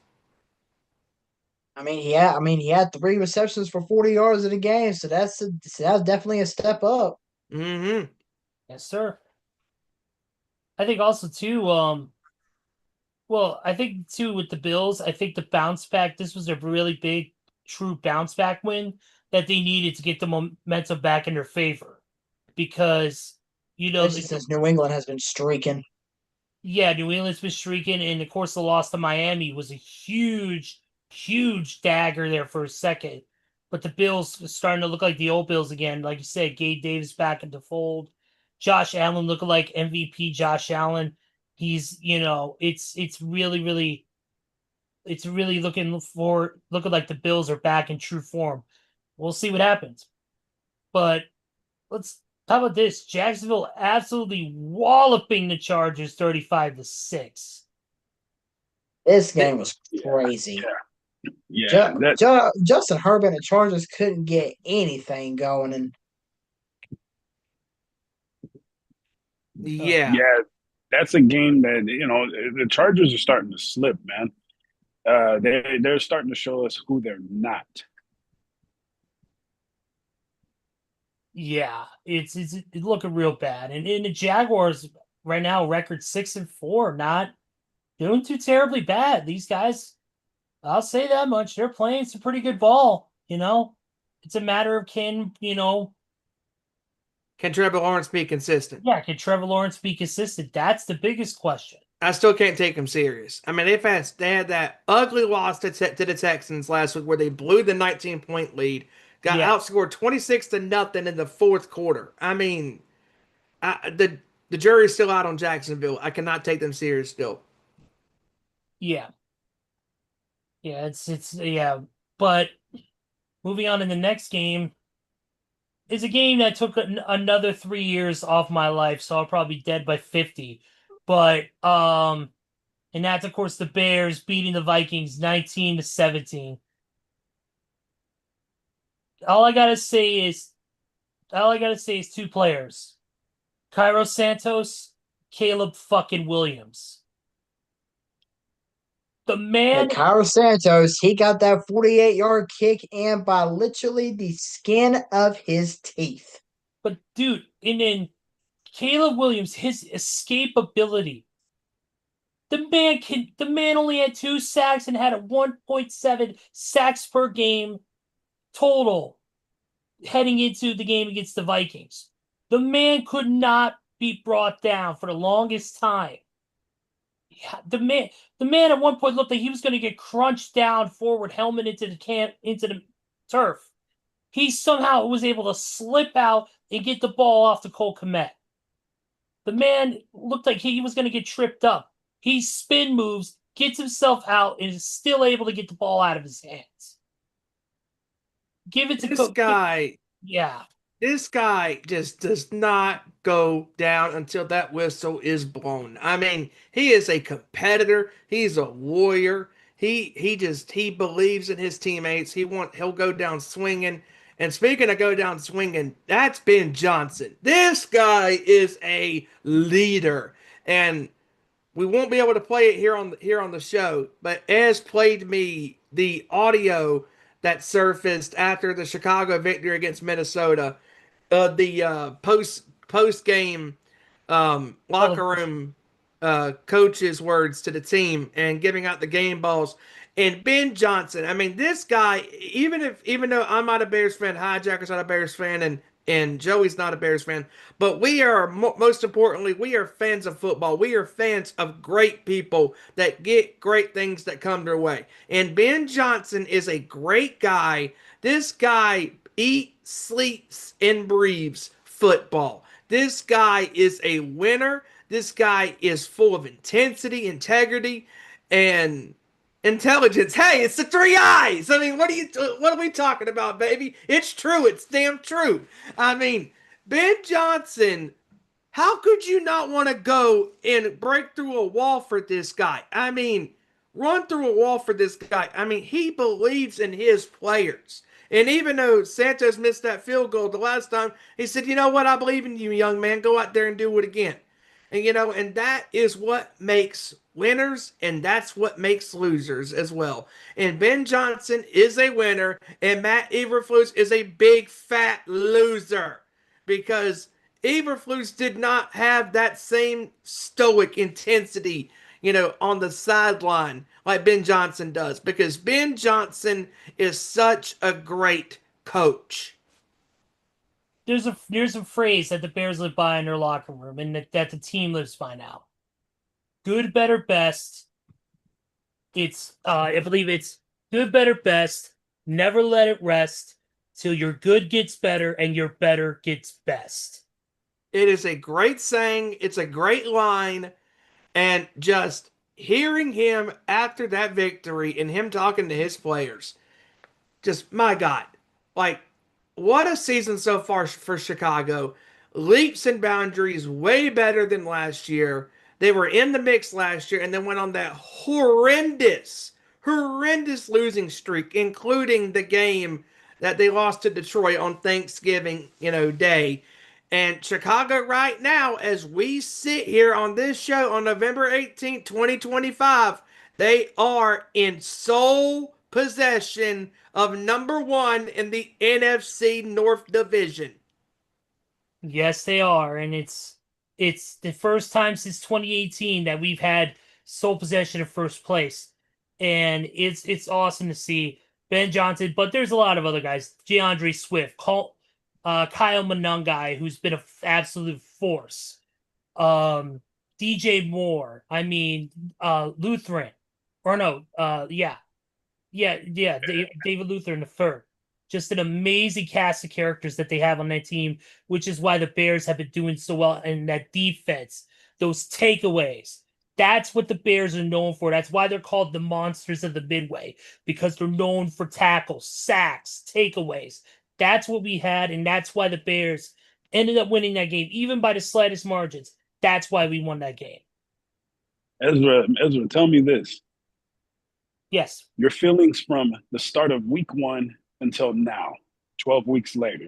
He had 3 receptions for 40 yards in the game, so that's definitely a step up. Mm-hmm. Yes, sir. I think also too, I think too with the Bills, I think the bounce back, this was a really big, true bounce back win that they needed to get the momentum back in their favor. Because, since New England has been streaking. Yeah, New England's been streaking, and of course the loss to Miami was a huge, huge dagger there for a second. But the Bills are starting to look like the old Bills again. Like you said, Gabe Davis back in the fold. Josh Allen looking like MVP Josh Allen. He's, it's really, really looking like the Bills are back in true form. We'll see what happens. But how about this? Jacksonville absolutely walloping the Chargers 35-6. This game was crazy. Yeah. Justin Herbert and the Chargers couldn't get anything going, and Yeah. That's a game that the Chargers are starting to slip, man. They're starting to show us who they're not. Yeah, it's looking real bad, and the Jaguars right now record 6-4, not doing too terribly bad. These guys, I'll say that much. They're playing some pretty good ball. It's a matter of can Trevor Lawrence be consistent? Yeah, can Trevor Lawrence be consistent? That's the biggest question. I still can't take him serious. I mean, they had that ugly loss to the Texans last week where they blew the 19-point lead, got outscored 26-0 in the fourth quarter. I mean, the jury's still out on Jacksonville. I cannot take them serious still. Yeah. Yeah, but moving on in the next game is a game that took another 3 years off my life, so I'll probably be dead by 50. But and that's of course the Bears beating the Vikings 19-17. All I gotta say is two players. Cairo Santos, Caleb fucking Williams. The man, Cairo Santos, he got that 48-yard kick and by literally the skin of his teeth. but dude, and then Caleb Williams, his escapability. The man only had 2 sacks and had a 1.7 sacks per game total heading into the game against the Vikings. The man could not be brought down for the longest time. The man at one point looked like he was going to get crunched down forward, helmet into the turf. He somehow was able to slip out and get the ball off to Cole Kmet. The man looked like he was going to get tripped up. He spin moves, gets himself out, and is still able to get the ball out of his hands. Give it to This guy. Yeah. This guy just does not go down until that whistle is blown. I mean, he is a competitor. He's a warrior. He believes in his teammates. He'll go down swinging. And speaking of go down swinging, that's Ben Johnson. This guy is a leader, and we won't be able to play it here on the show. But Ez played me the audio that surfaced after the Chicago victory against Minnesota. The post game locker room coach's words to the team and giving out the game balls. And Ben Johnson, I mean, this guy, even though I'm not a Bears fan, HiJacker's not a Bears fan, and Joey's not a Bears fan, but we are, most importantly, we are fans of football. We are fans of great people that get great things that come their way. And Ben Johnson is a great guy. This guy eats, sleeps, and breathes football. This guy is a winner. This guy is full of intensity, integrity, and intelligence. Hey, it's the 3 eyes. I mean, what are we talking about, baby? It's true. It's damn true. I mean, Ben Johnson, how could you not want to go and break through a wall for this guy? I mean, run through a wall for this guy. I mean, he believes in his players. And even though Santos missed that field goal the last time, he said, you know what? I believe in you, young man. Go out there and do it again. And, and that is what makes winners, and that's what makes losers as well. And Ben Johnson is a winner, and Matt Eberflus is a big, fat loser. Because Eberflus did not have that same stoic intensity, on the sideline like Ben Johnson does, because Ben Johnson is such a great coach. There's a phrase that the Bears live by in their locker room, and that the team lives by now. Good, better, best. It's I believe it's good, better, best. Never let it rest till your good gets better and your better gets best. It is a great saying. It's a great line. And just hearing him after that victory and him talking to his players, just, my God, like, what a season so far for Chicago. Leaps and boundaries, way better than last year. They were in the mix last year and then went on that horrendous losing streak, including the game that they lost to Detroit on Thanksgiving, Day. And Chicago right now, as we sit here on this show on November 18th, 2025, they are in sole possession of number 1 in the NFC North Division. Yes, they are. And it's the first time since 2018 that we've had sole possession of first place. And it's awesome to see Ben Johnson, but there's a lot of other guys. DeAndre Swift, Kyle Monangai, who's been an absolute force. DJ Moore. I mean, Lutheran. Or no, David Lutheran III. Just an amazing cast of characters that they have on that team, which is why the Bears have been doing so well in that defense. Those takeaways. That's what the Bears are known for. That's why they're called the monsters of the Midway, because they're known for tackles, sacks, takeaways. That's what we had, and that's why the Bears ended up winning that game, even by the slightest margins. That's why we won that game. Ezra, tell me this. Yes. Your feelings from the start of week 1 until now, 12 weeks later.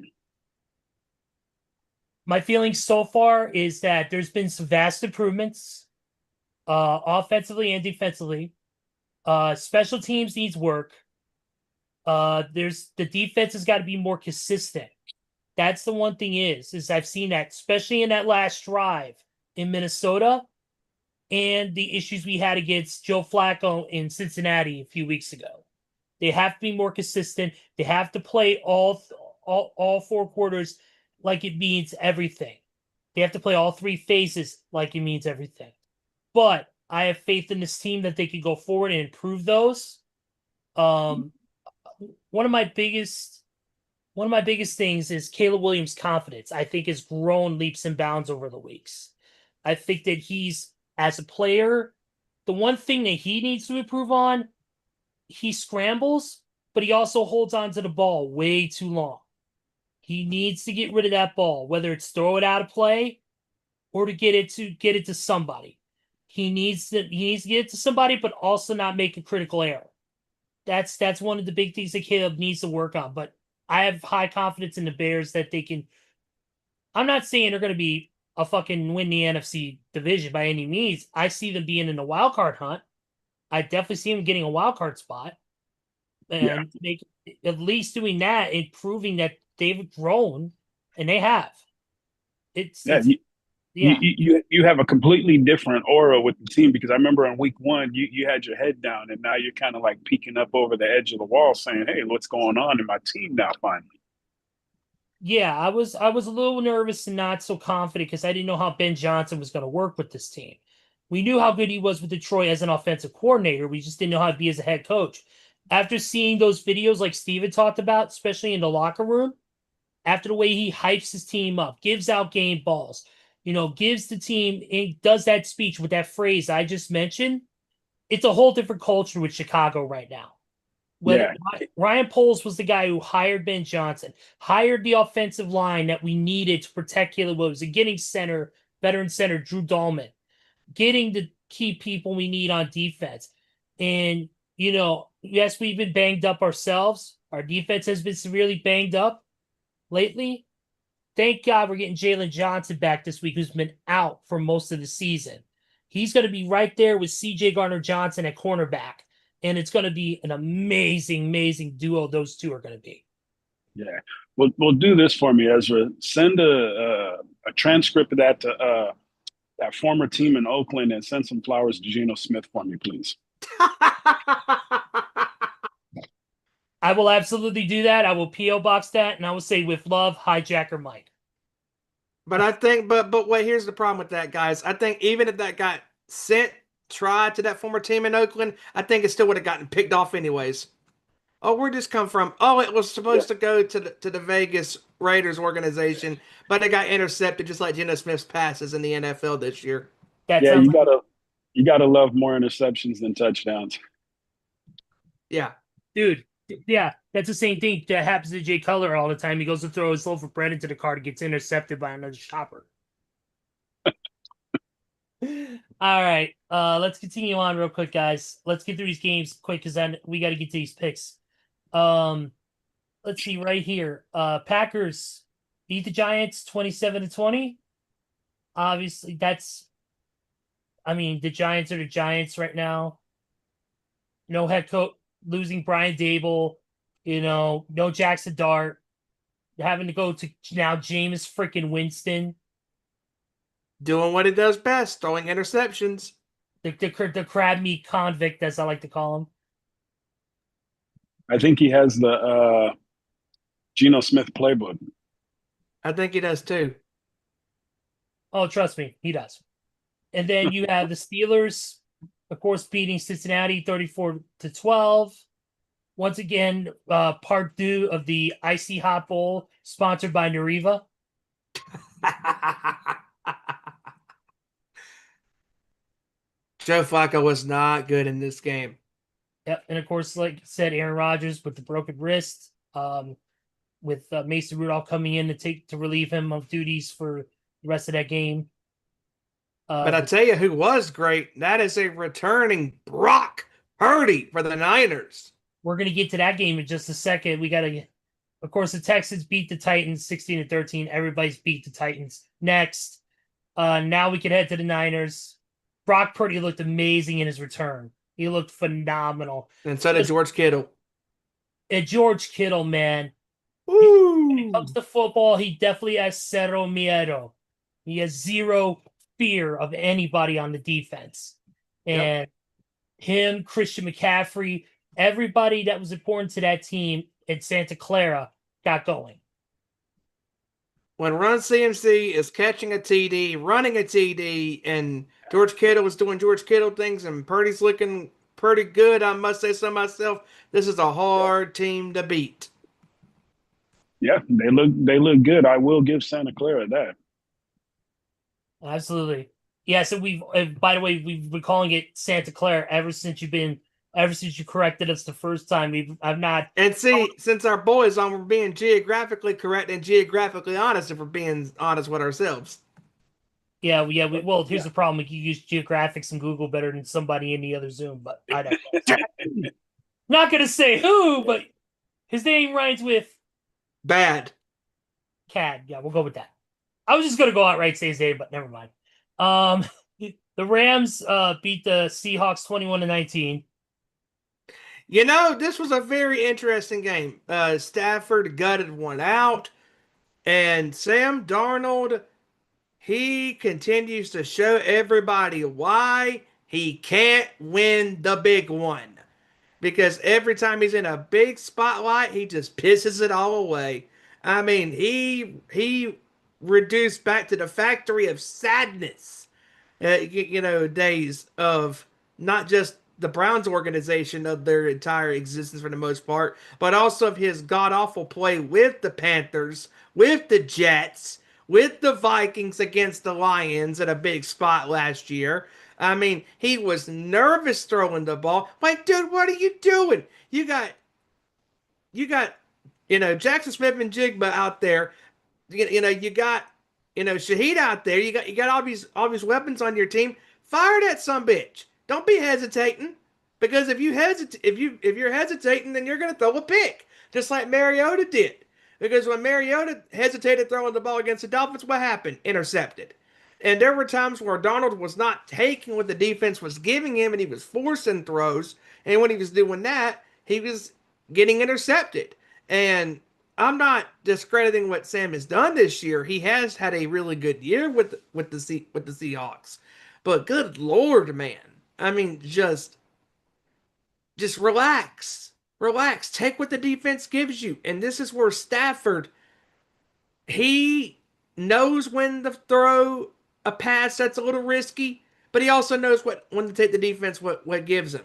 My feelings so far is that there's been some vast improvements, offensively and defensively. Special teams needs work. There's the defense has got to be more consistent. That's the one thing is I've seen that, especially in that last drive in Minnesota, and the issues we had against Joe Flacco in Cincinnati a few weeks ago. They have to be more consistent. They have to play all 4 quarters like it means everything. They have to play all 3 phases like it means everything. But I have faith in this team that they can go forward and improve those. One of my biggest things is Caleb Williams' confidence. I think has grown leaps and bounds over the weeks. I think that he's, as a player, the one thing that he needs to improve on, he scrambles, but he also holds on to the ball way too long. He needs to get rid of that ball, whether it's throw it out of play or to get it to somebody. He needs to get it to somebody, but also not make a critical error. That's one of the big things that Caleb needs to work on. But I have high confidence in the Bears that they can. I'm not saying they're going to be a fucking win the NFC division by any means. I see them being in the wild card hunt. I definitely see them getting a wild card spot, and make at least doing that and proving that they've grown, and they have. You have a completely different aura with the team, because I remember in week 1 you had your head down, and now you're kind of like peeking up over the edge of the wall saying, hey, what's going on in my team now finally? Yeah, I was a little nervous and not so confident because I didn't know how Ben Johnson was going to work with this team. We knew how good he was with Detroit as an offensive coordinator. We just didn't know how to be as a head coach. After seeing those videos like Steven talked about, especially in the locker room, after the way he hypes his team up, gives out game balls, gives the team, and does that speech with that phrase I just mentioned, it's a whole different culture with Chicago right now. Ryan Poles was the guy who hired Ben Johnson, hired the offensive line that we needed to protect Caleb Williams, and getting veteran center Drew Dahlman, getting the key people we need on defense. And, yes, we've been banged up ourselves. Our defense has been severely banged up lately. Thank God we're getting Jalen Johnson back this week, who's been out for most of the season. He's going to be right there with C.J. Gardner-Johnson at cornerback. And it's going to be an amazing, amazing duo those two are going to be. Yeah. Well, do this for me, Ezra. Send a transcript of that to that former team in Oakland, and send some flowers to Geno Smith for me, please. I will absolutely do that. I will P.O. box that, and I will say, with love, HiJacker Mike. But I think, but wait, here's the problem with that, guys. I think even if that got tried to that former team in Oakland, I think it still would have gotten picked off anyways. Oh, where'd this come from? Oh, it was supposed to go to the Vegas Raiders organization, but it got intercepted just like Geno Smith's passes in the NFL this year. You gotta love more interceptions than touchdowns. Yeah, dude. Yeah, that's the same thing that happens to Jay Cutler all the time. He goes to throw his loaf of bread into the cart and gets intercepted by another shopper. All right, let's continue on real quick, guys. Let's get through these games quick because then we got to get to these picks. Let's see right here. Packers beat the Giants 27-20. Obviously, the Giants are the Giants right now. No head coach, losing Brian Dable, no Jackson Dart. Having to go to now Jameis freaking Winston. Doing what he does best, throwing interceptions. The crab meat convict, as I like to call him. I think he has the Geno Smith playbook. I think he does too. Oh, trust me, he does. And then you have the Steelers, of course, beating Cincinnati 34-12. Once again, part 2 of the Icy Hot Bowl, sponsored by Nariva. Joe Flacco was not good in this game. Yep, and of course, like I said, Aaron Rodgers with the broken wrist, with Mason Rudolph coming in to relieve him of duties for the rest of that game. But I tell you who was great, that is a returning Brock Purdy for the Niners. We're gonna get to that game in just a second. We gotta, of course, the Texans beat the Titans 16-13. Everybody's beat the Titans. Next, now we can head to the Niners. Brock Purdy looked amazing in his return. He looked phenomenal. And so did George Kittle. And George Kittle, man. When it comes to football, he definitely has cero miedo. He has zero fear of anybody on the defense. And him, Christian McCaffrey, everybody that was important to that team in Santa Clara got going. When Run CMC is catching a TD, running a TD, and George Kittle is doing George Kittle things, and Purdy's looking pretty good, I must say so myself, this is a hard team to beat. Yeah, they look good. I will give Santa Clara that. Absolutely. Yeah, so by the way, we've been calling it Santa Clara ever since you corrected us the first time. I've not. And see, since our boys on, we're being geographically correct and geographically honest if we're being honest with ourselves. Yeah. Well, here's the problem: we can use geographics and Google better than somebody in the other Zoom. But I don't. Not gonna say who, but his name rhymes with Bad. Cad. Yeah, we'll go with that. I was just gonna go outright say his name, but never mind. The Rams beat the Seahawks 21-19. You know, this was a very interesting game. Stafford gutted one out, and Sam Darnold, he continues to show everybody why he can't win the big one. Because every time he's in a big spotlight, he just pisses it all away. I mean, he reduced back to the factory of sadness, days of not just the Browns organization of their entire existence for the most part, but also of his god-awful play with the Panthers, with the Jets, with the Vikings against the Lions at a big spot last year. I mean, he was nervous throwing the ball. Like, dude, what are you doing? You got Jackson Smith and Jigba out there. You got Shaheed out there. You got all these weapons on your team. Fire that sumbitch. Don't be hesitating, because if you're hesitating, then you're going to throw a pick, just like Mariota did. Because when Mariota hesitated throwing the ball against the Dolphins, what happened? Intercepted. And there were times where Donald was not taking what the defense was giving him, and he was forcing throws. And when he was doing that, he was getting intercepted. And I'm not discrediting what Sam has done this year. He has had a really good year with the Seahawks. But good Lord, man. I mean, just relax. Relax. Take what the defense gives you. And this is where Stafford, he knows when to throw a pass that's a little risky, but he also knows when to take the defense what gives him.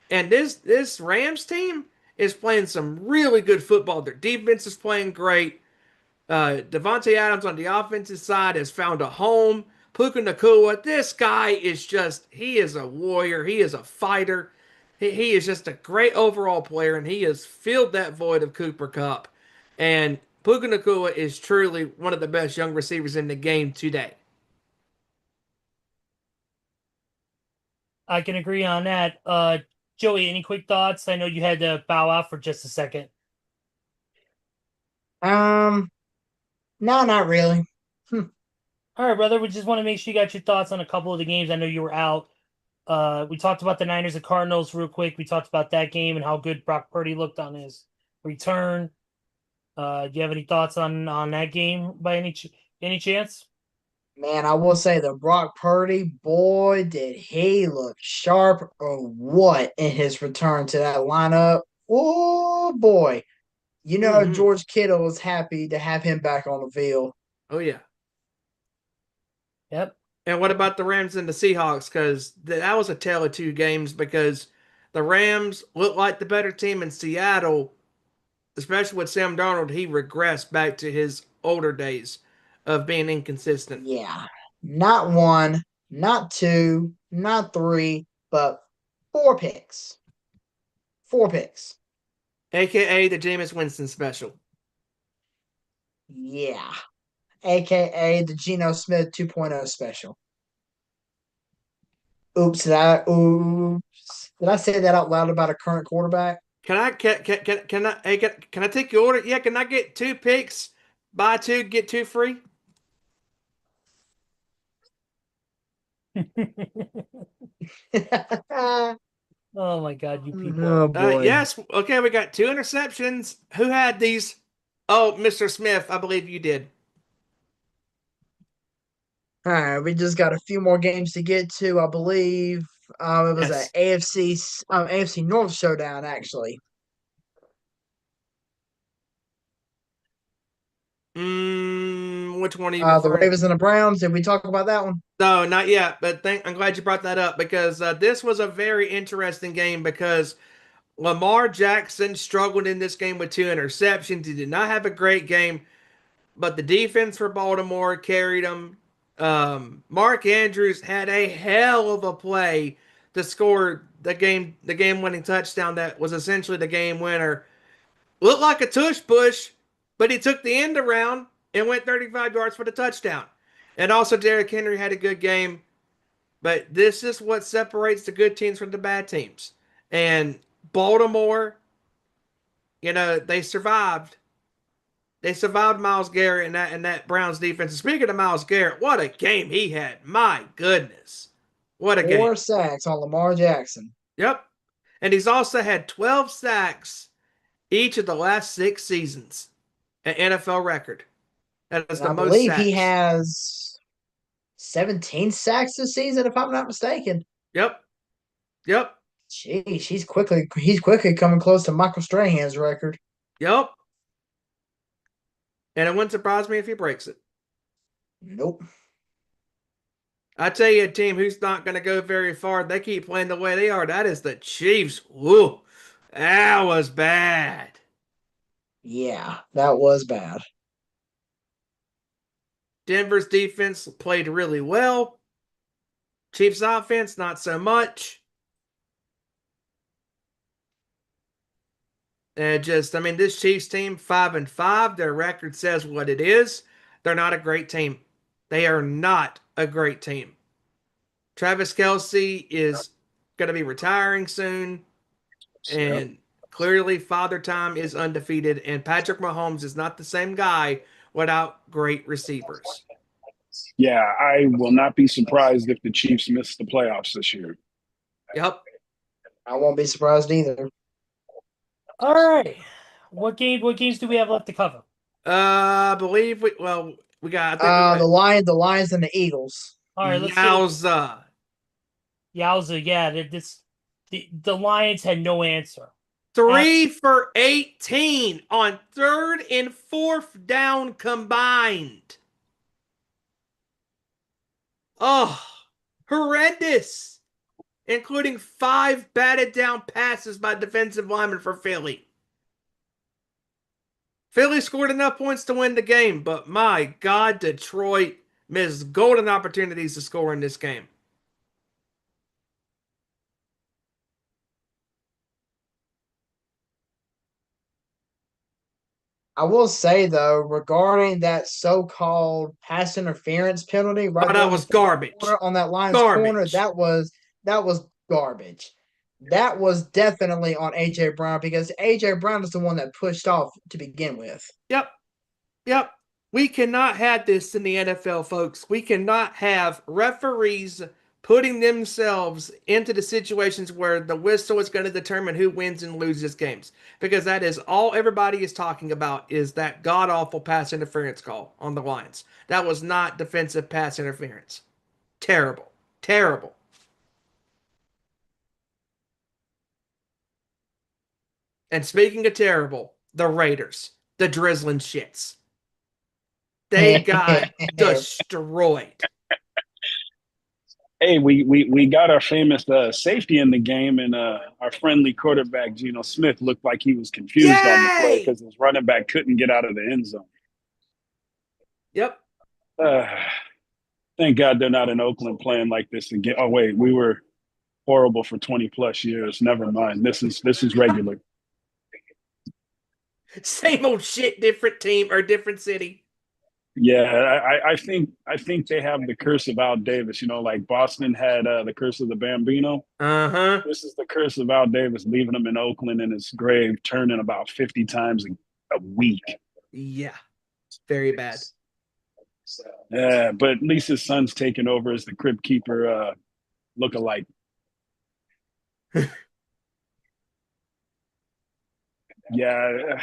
And this Rams team is playing some really good football. Their defense is playing great. Devontae Adams on the offensive side has found a home. Puka Nacua, this guy is he is a warrior. He is a fighter. He is just a great overall player, and he has filled that void of Cooper Kupp. And Puka Nacua is truly one of the best young receivers in the game today. I can agree on that. Joey, any quick thoughts? I know you had to bow out for just a second. No, not really. All right, brother. We just want to make sure you got your thoughts on a couple of the games. I know you were out. We talked about the Niners and Cardinals real quick. We talked about that game and how good Brock Purdy looked on his return. Do you have any thoughts on that game by any chance? Man, I will say the Brock Purdy, boy, did he look sharp or what in his return to that lineup. Oh, boy. George Kittle was happy to have him back on the field. Oh, yeah. Yep. And what about the Rams and the Seahawks? Because that was a tale of two games, because the Rams looked like the better team in Seattle, especially with Sam Darnold. He regressed back to his older days of being inconsistent. Yeah. Not one, not 2, not 3, but 4 picks. 4 picks. AKA the Jameis Winston special. Yeah. AKA the Geno Smith 2.0 special. Oops, did I say that out loud about a current quarterback? Can I hey, can I take your order? Yeah, can I get 2 picks? Buy 2, get 2 free? Oh my god, you people. Oh boy. Yes. Okay, we got 2 interceptions. Who had these? Oh, Mr. Smith, I believe you did. All right, we just got a few more games to get to. I believe it was Yes. an AFC North showdown, actually. Which one are you The referring? Ravens and the Browns. Did we talk about that one? No, not yet. But I'm glad you brought that up because this was a very interesting game because Lamar Jackson struggled in this game with 2 interceptions. He did not have a great game, but the defense for Baltimore carried him. Mark Andrews had a hell of a play to score the game-winning touchdown that was essentially the game winner. Looked like a tush push, but he took the end around and went 35 yards for the touchdown. And also Derrick Henry had a good game, but this is what separates the good teams from the bad teams. And Baltimore, they survived. They survived Myles Garrett and that Browns defense. And speaking of Myles Garrett, what a game he had. My goodness. What a game. 4 sacks on Lamar Jackson. Yep. And he's also had 12 sacks each of the last 6 seasons. An NFL record. That is And the I most believe sacks. he has 17 sacks this season, if I'm not mistaken. Yep. Yep. Jeez, he's quickly coming close to Michael Strahan's record. Yep. And it wouldn't surprise me if he breaks it. Nope. I tell you, a team who's not going to go very far, they keep playing the way they are. That is the Chiefs. Woo. That was bad. Yeah, that was bad. Denver's defense played really well. Chiefs offense, not so much. And this Chiefs team, 5-5. Their record says what it is. They're not a great team. They are not a great team. Travis Kelce is going to be retiring soon. And clearly, Father Time is undefeated. And Patrick Mahomes is not the same guy without great receivers. Yeah, I will not be surprised if the Chiefs miss the playoffs this year. Yep. I won't be surprised either. All right. What games do we have left to cover? I believe we got The Lions and the Eagles. All right, let's Yowza. Yowza, yeah. The Lions had no answer. 3 for 18 on 3rd and 4th down combined. Oh, horrendous. Including 5 batted down passes by defensive linemen for Philly. Philly scored enough points to win the game, but my God, Detroit missed golden opportunities to score in this game. I will say though, regarding that so-called pass interference penalty, right that was garbage. On that Lions corner, that was garbage. That was definitely on AJ Brown because AJ Brown is the one that pushed off to begin with. Yep. We cannot have this in the NFL, folks. We cannot have referees putting themselves into the situations where the whistle is going to determine who wins and loses games. Because that is all everybody is talking about is that god-awful pass interference call on the Lions. That was not defensive pass interference. Terrible. Terrible. And speaking of terrible, the Raiders, the drizzling shits. They got destroyed. Hey, we got our famous safety in the game, and our friendly quarterback Geno Smith looked like he was confused on the play because his running back couldn't get out of the end zone. Yep. Thank God they're not in Oakland playing like this again. Oh wait, we were horrible for 20 plus years. Never mind. This is regular. Same old shit, different team or different city. Yeah, I think they have the curse of Al Davis. You know, like Boston had the curse of the Bambino. Uh-huh. This is the curse of Al Davis, leaving him in Oakland in his grave, turning about 50 times a week. Yeah. Very bad. Yeah, but at least his son's taking over as the crib keeper look-alike. Yeah,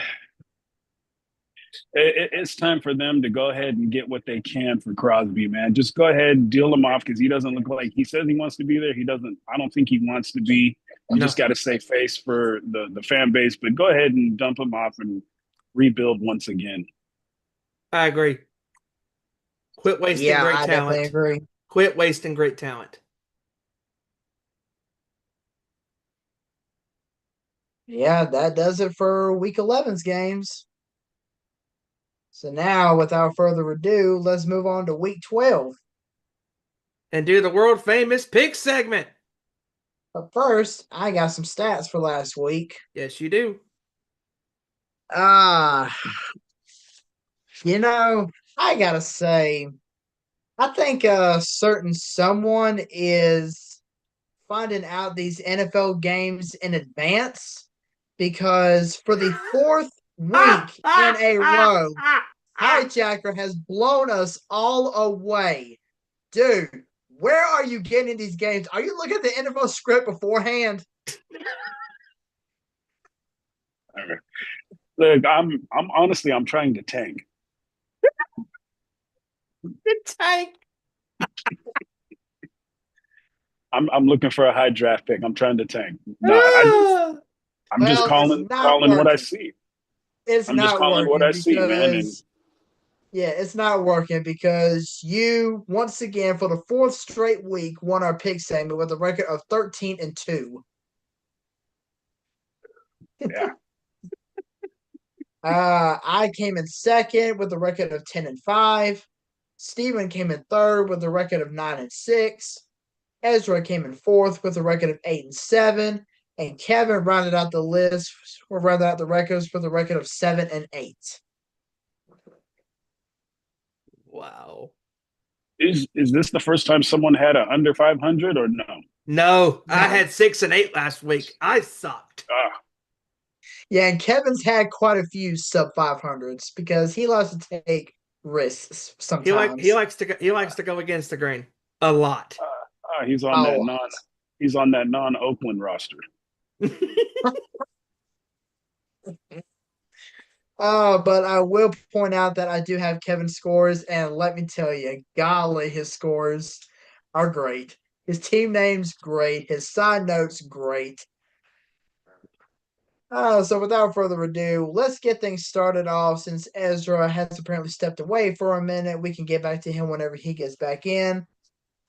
it's time for them to go ahead and get what they can for Crosby, man. Just go ahead and deal him off because he doesn't look like he says he wants to be there. He doesn't. I don't think he wants to be. You No. just got to save face for the fan base, but go ahead and dump him off and rebuild once again. I agree. Quit wasting Yeah, great I talent. definitely agree. Quit wasting great talent. Yeah, that does it for Week 11's games. So now, without further ado, let's move on to Week 12. And do the world famous pick segment. But first, I got some stats for last week. Yes, you do. Ah, I gotta say, I think a certain someone is finding out these NFL games in advance because for the fourth week in a row, HiJacker has blown us all away. Dude, where are you getting these games? Are you looking at the NFL script beforehand? Look, I'm honestly, I'm trying to tank. The tank. I'm looking for a high draft pick. I'm trying to tank. No, I'm just Well, it's calling not what I working. see. It's I'm just not calling what working I see, man. And yeah, it's not working because you once again for the fourth straight week won our pick segment with a record of 13-2. yeah, I came in second with a record of 10-5. Steven came in third with a record of 9-6. Ezra came in fourth with a record of 8-7. And Kevin rounded out the list or rounded out the records with a record of 7-8. Wow. is this the first time someone had a under 500 or no? No, I had 6 and 8 last week. I sucked. Yeah, and Kevin's had quite a few sub 500s because he likes to take risks sometimes. He likes to go against the grain a lot. He's on that non Oakland roster. But I will point out that I do have Kevin's scores, and let me tell you, golly, his scores are great. His team name's great. His side notes great. So without further ado, let's get things started off. Since Ezra has apparently stepped away for a minute, we can get back to him whenever he gets back in.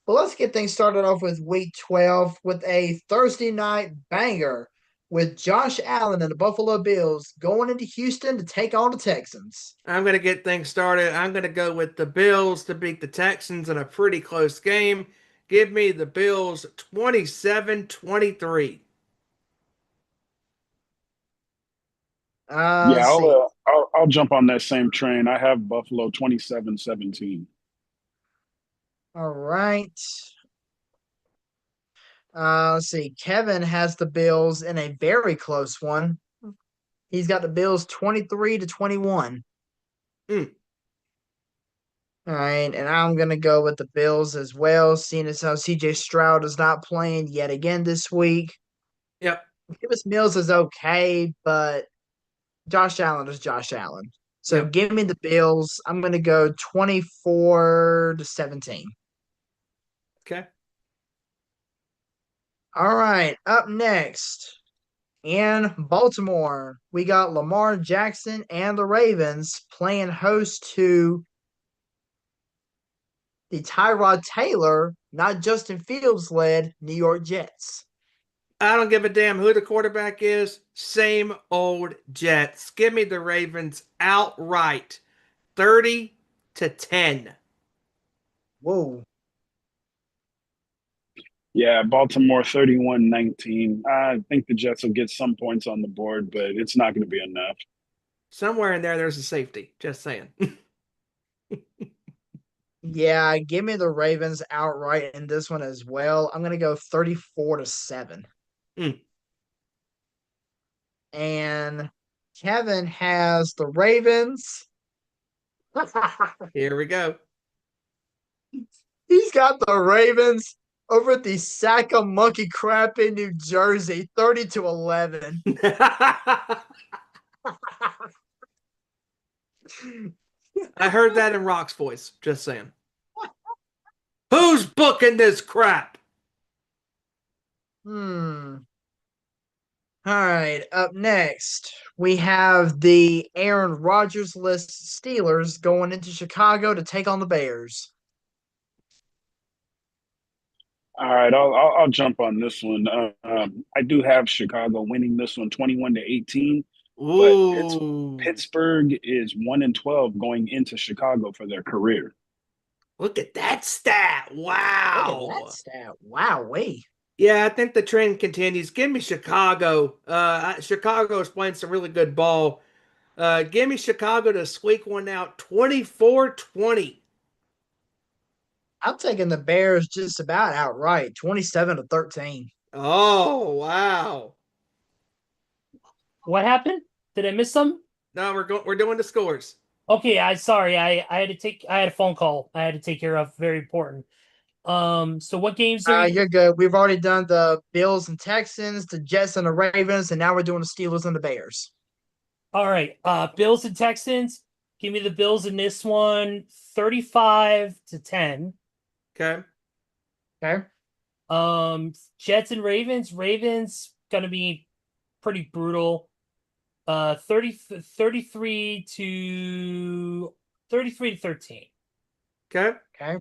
But let's get things started off with Week 12 with a Thursday night banger with Josh Allen and the Buffalo Bills going into Houston to take on the Texans. I'm going to get things started. I'm going to go with the Bills to beat the Texans in a pretty close game. Give me the Bills 27-23. Yeah, See. I'll jump on that same train. I have Buffalo 27-17. All right. Let's see. Kevin has the Bills in a very close one. He's got the Bills 23-21. Mm. All right, and I'm gonna go with the Bills as well, seeing as how CJ Stroud is not playing yet again this week. Yep. Davis Mills is okay, but Josh Allen is Josh Allen. So Yep. give me the Bills. I'm gonna go 24-17. Okay. All right, up next in Baltimore, we got Lamar Jackson and the Ravens playing host to the Tyrod Taylor, not Justin Fields led New York Jets. I don't give a damn who the quarterback is. Same old Jets. Give me the Ravens outright 30-10. Whoa. Yeah, Baltimore 31-19. I think the Jets will get some points on the board, but it's not going to be enough. Somewhere in there's a safety. Just saying. Yeah, give me the Ravens outright in this one as well. I'm gonna go 34-7. Mm. And Kevin has the Ravens. Here we go. He's got the Ravens over at the sack of monkey crap in New Jersey, 30-11. I heard that in Rock's voice. Just saying. Who's booking this crap? Hmm. All right, up next, we have the Aaron Rodgers list Steelers going into Chicago to take on the Bears. All right, I'll jump on this one. I do have Chicago winning this one 21-18, but Ooh. Pittsburgh is 1-12 going into Chicago for their career. Look at that stat. Look Wow. at that stat. Wow, wait. Yeah, I think the trend continues. Give me Chicago. Chicago is playing some really good ball. Give me Chicago to squeak one out 24-20. I'm taking the Bears just about outright, 27-13. Oh, wow. What happened? Did I miss something? No, we're doing the scores. Okay, I had a phone call I had to take care of, very important. So what games are we You're good. We've already done the Bills and Texans, the Jets and the Ravens, and now we're doing the Steelers and the Bears. All right, Bills and Texans. Give me the Bills in this one, 35-10. Okay. Okay. Jets and Ravens. Ravens gonna be pretty brutal. 33 to 13. Okay. Okay.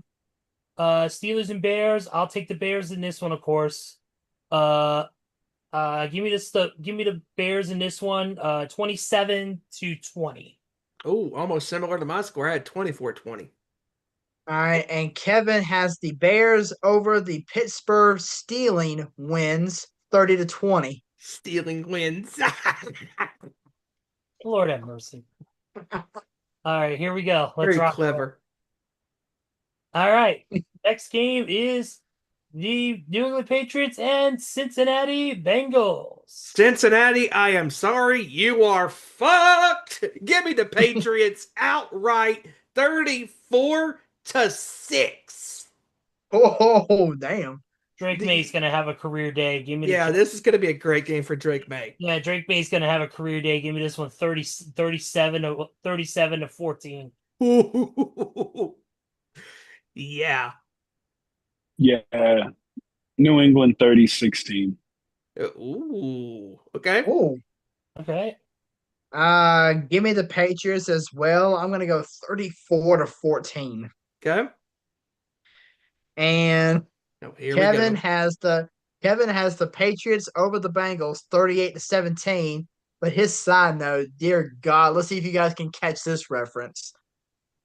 Steelers and Bears. I'll take the Bears in this one, of course. Give me the Bears in this one. 27-20. Oh, almost similar to my score. I had 24-20. All right. And Kevin has the Bears over the Pittsburgh Stealing wins 30-20. Stealing wins. Lord have mercy. All right, here we go. Let's Very rock. clever. All right. Next game is the New England Patriots and Cincinnati Bengals. Cincinnati, I am sorry. You are fucked. Give me the Patriots outright 34-6. Oh, damn. Drake May's gonna have a career day. Give me Yeah, this is going to be a great game for Drake May. Yeah, Drake May's gonna have a career day. Give me this one 37-14. Yeah. Yeah, New England 30-16. Ooh. Okay. Oh. Okay. Give me the Patriots as well. I'm gonna go 34-14. Okay. And Here Kevin we go. has the Patriots over the Bengals 38-17. But his side note, dear God, let's see if you guys can catch this reference.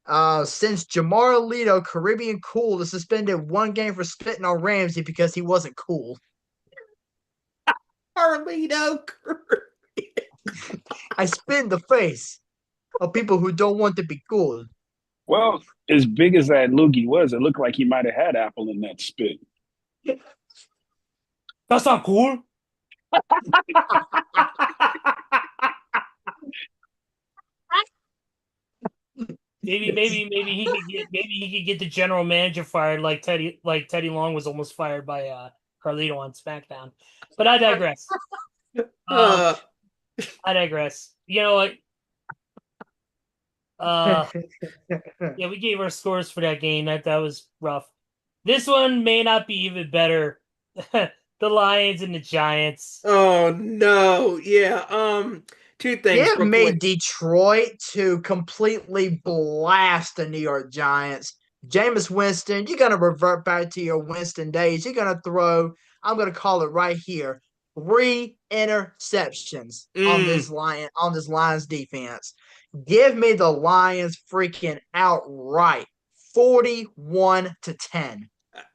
Since Jamar Alito, Caribbean Cool, is suspended one game for spitting on Ramsey because he wasn't cool. Arlito. I spit in the face of people who don't want to be cool. Well, as big as that loogie was, it looked like he might have had apple in that spit. That's not cool. Maybe he could get the general manager fired like Teddy Long was almost fired by Carlito on SmackDown. But I digress. I digress. You know what? Yeah, we gave our scores for that game. That was rough. This one may not be even better. The Lions and the Giants. Oh no. Yeah. Two things. Give real me quick. Detroit to completely blast the New York Giants. Jameis Winston, you're gonna revert back to your Winston days. You're gonna throw, I'm gonna call it right here, 3 interceptions on this Lions defense. Give me the Lions freaking outright. 41-10.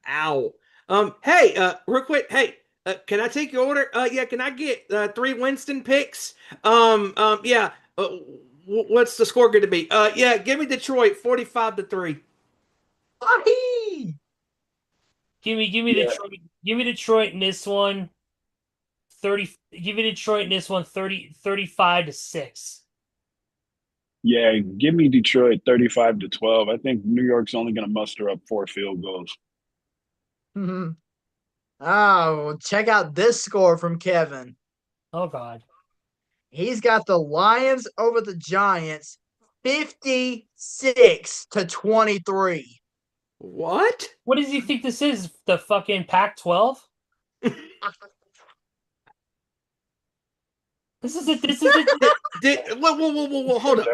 Ow. Hey, real quick. Hey, can I take your order? Yeah, can I get 3 Winston picks? Yeah. What's the score going to be? Yeah, give me Detroit 45-3. Aye. Give me Yeah. Detroit. Give me Detroit in this one. 30. Give me Detroit in this one. 35-6. Yeah, give me Detroit 35-12. I think New York's only going to muster up 4 field goals. Oh, check out this score from Kevin. Oh God. He's got the Lions over the Giants 56-23. What? What does he think this is? The fucking Pac-12? This is it. This is it. Whoa, hold up.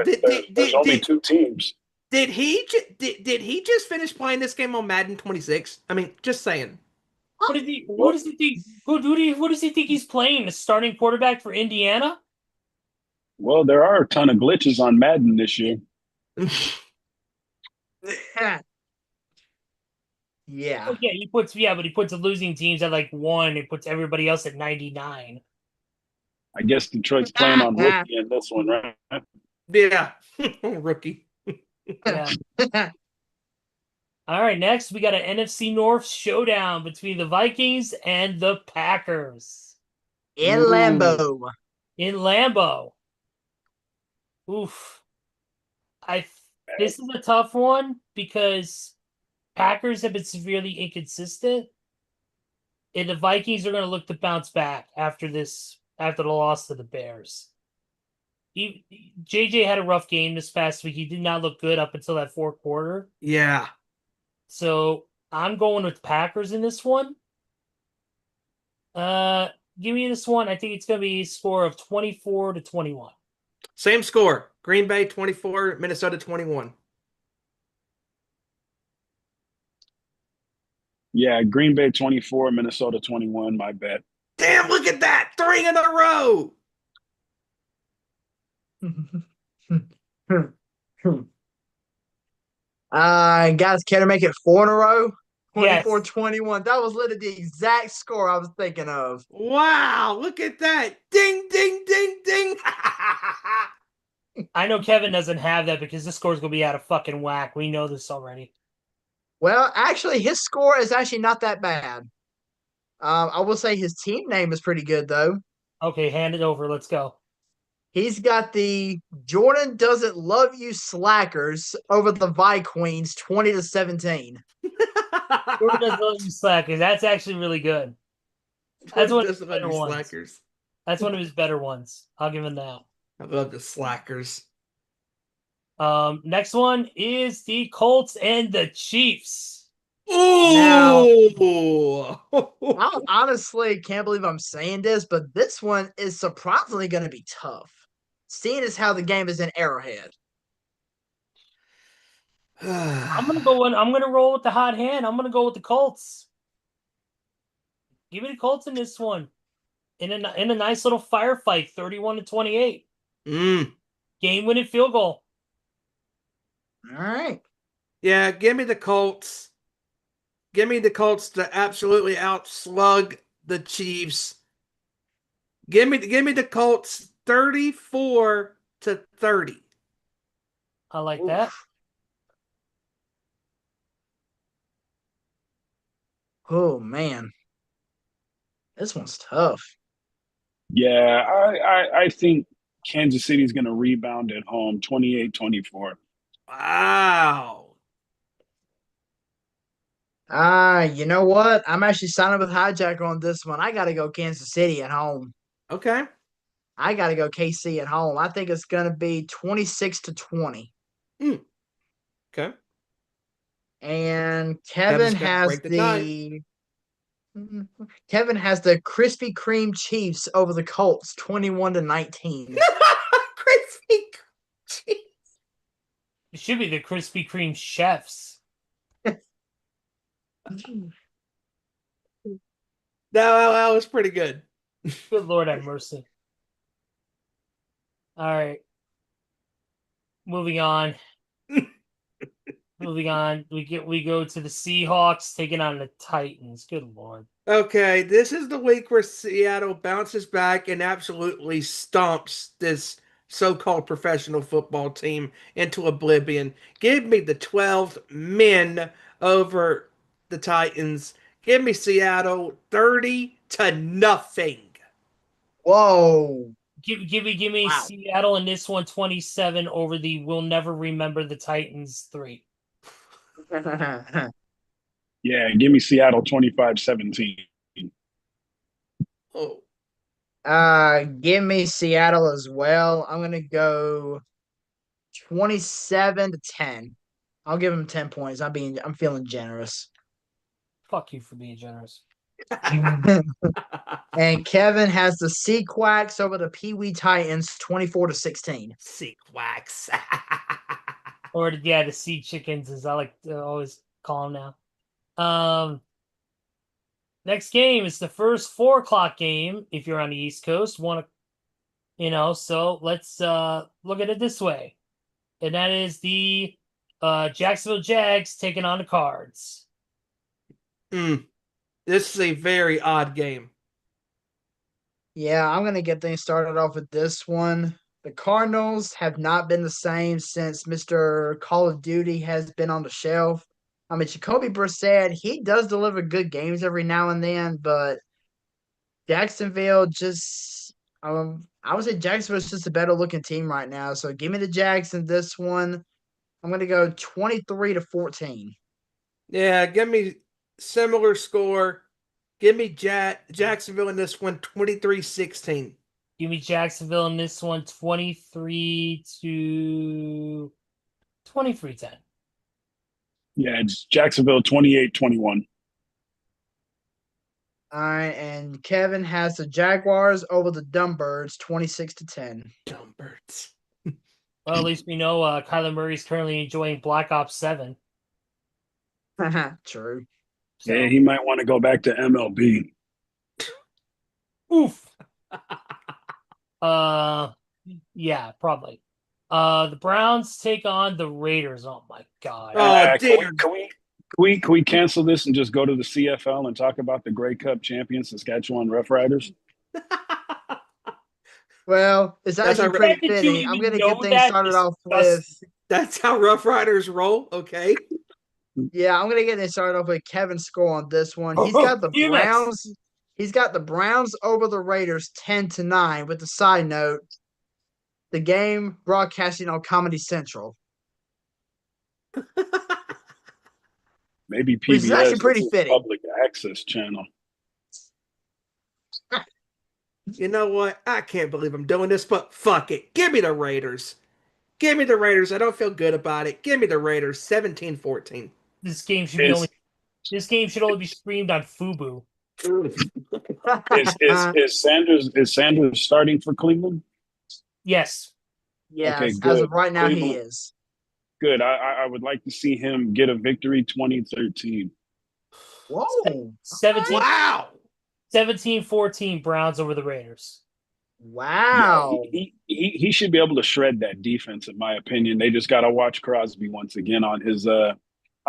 There's only 2 teams. Did he just finish playing this game on Madden 26? I mean, just saying. What does he? What does he think? What does he think he's playing? The starting quarterback for Indiana? Well, there are a ton of glitches on Madden this year. Yeah. Oh, yeah, but he puts the losing teams at like 1. He puts everybody else at 99. I guess Detroit's playing on rookie in this one, right? Yeah. Rookie. Yeah. All right, next we got an NFC North showdown between the Vikings and the Packers In Lambeau. in Lambeau. Oof. This is a tough one because Packers have been severely inconsistent, and the Vikings are going to look to bounce back after the loss to the Bears. JJ had a rough game this past week. He did not look good up until that fourth quarter. Yeah. So I'm going with Packers in this one. Give me this one. I think it's going to be a score of 24-21. Same score. Green Bay 24, Minnesota 21. Yeah, Green Bay 24, Minnesota 21, my bet. Damn, look at that. 3 in a row. Guys, can I make it 4 in a row? Yes. 24-21. That was literally the exact score I was thinking of. Wow, look at that. Ding, ding, ding, ding. I know Kevin doesn't have that because this score's going to be out of fucking whack. We know this already. Well, actually, his score is actually not that bad. I will say his team name is pretty good, though. Okay, hand it over. Let's go. He's got the Jordan Doesn't Love You Slackers over the Vikings 20-17. Jordan doesn't love you slackers. That's actually really good. That's one of his better ones. Slackers. That's one of his better ones. I'll give him that. I love the slackers. Next one is the Colts and the Chiefs. Ooh. I honestly can't believe I'm saying this, but this one is surprisingly going to be tough, seeing as how the game is in Arrowhead. I'm gonna roll with the hot hand. I'm gonna go with the Colts. Give me the Colts in this one. In a nice little firefight, 31-28. Game-winning field goal. All right. Yeah, give me the Colts. Give me the Colts to absolutely outslug the Chiefs. Give me the Colts 34-30. I like that. Oh man, this one's tough. Yeah, I think Kansas City's going to rebound at home 28-24. Wow. You know what? I'm actually signing with HiJacker on this one. I got to go Kansas City at home. Okay. I got to go KC at home. I think it's going to be 26-20. Okay. And Kevin has the Krispy Kreme Chiefs over the Colts 21-19. Krispy Kreme. It should be the Krispy Kreme chefs. That was pretty good. Good Lord have mercy. All right. Moving on. Moving on, we go to the Seahawks taking on the Titans. Good lord. Okay, this is the week where Seattle bounces back and absolutely stomps this so-called professional football team into oblivion. Give me the 12 men over the Titans. Give me Seattle 30-0. Whoa. Give me Wow. Seattle in this one 27 over the we'll never remember the Titans 3. Yeah, give me Seattle 25-17. Oh, Give me Seattle as well. I'm gonna go 27-10. I'll give him 10 points. I'm feeling generous. Fuck you for being generous. And Kevin has the Sea Quacks over the Pee Wee Titans 24-16. Sequax. Or the Sea Chickens, as I like to always call them now. Next game is the first 4 o'clock game if you're on the East Coast. So let's look at it this way. And that is the Jacksonville Jags taking on the Cards. This is a very odd game. Yeah, I'm gonna get things started off with this one. The Cardinals have not been the same since Mr. Call of Duty has been on the shelf. I mean, Jacoby Brissett, he does deliver good games every now and then, but Jacksonville just I would say Jacksonville's just a better looking team right now. So give me the Jags in this one. I'm gonna go 23-14. Yeah, give me similar score. Give me Jacksonville in this one 23-16. Give me Jacksonville in this one 23-10. Yeah, it's Jacksonville 28-21. All right, and Kevin has the Jaguars over the Dumbbirds 26-10. Dumb birds. Well, at least we know Kyler Murray's currently enjoying Black Ops 7. True. So. Yeah, he might want to go back to MLB. Oof. Yeah, probably. The Browns take on the Raiders. Oh my god. Oh, dear. Can we cancel this and just go to the CFL and talk about the Grey Cup champions, Saskatchewan Roughriders? Well, it's That's actually how- pretty fitting. I'm going to get things started off with. That's how Rough Riders roll. Okay. Yeah, I'm going to get things started off with Kevin's score on this one. He's Oh, got the DMX. Browns. He's got the Browns over the Raiders 10-9. With the side note, the game broadcasting on Comedy Central, Maybe which is PBS actually is pretty a fitting. public access channel. You know what? I can't believe I'm doing this, but fuck it. Give me the Raiders. Give me the Raiders. I don't feel good about it. Give me the Raiders 17-14. This game should be This game should only be streamed on Fubu. Is Sanders starting for Cleveland? Yes. Yes, Okay, as good. of right now, he Cleveland. is. Good. I would like to see him get a victory 2013. Whoa. 17 Wow. 17-14 Browns over the Raiders. Wow. Yeah, he should be able to shred that defense, in my opinion. They just got to watch Crosby once again on his I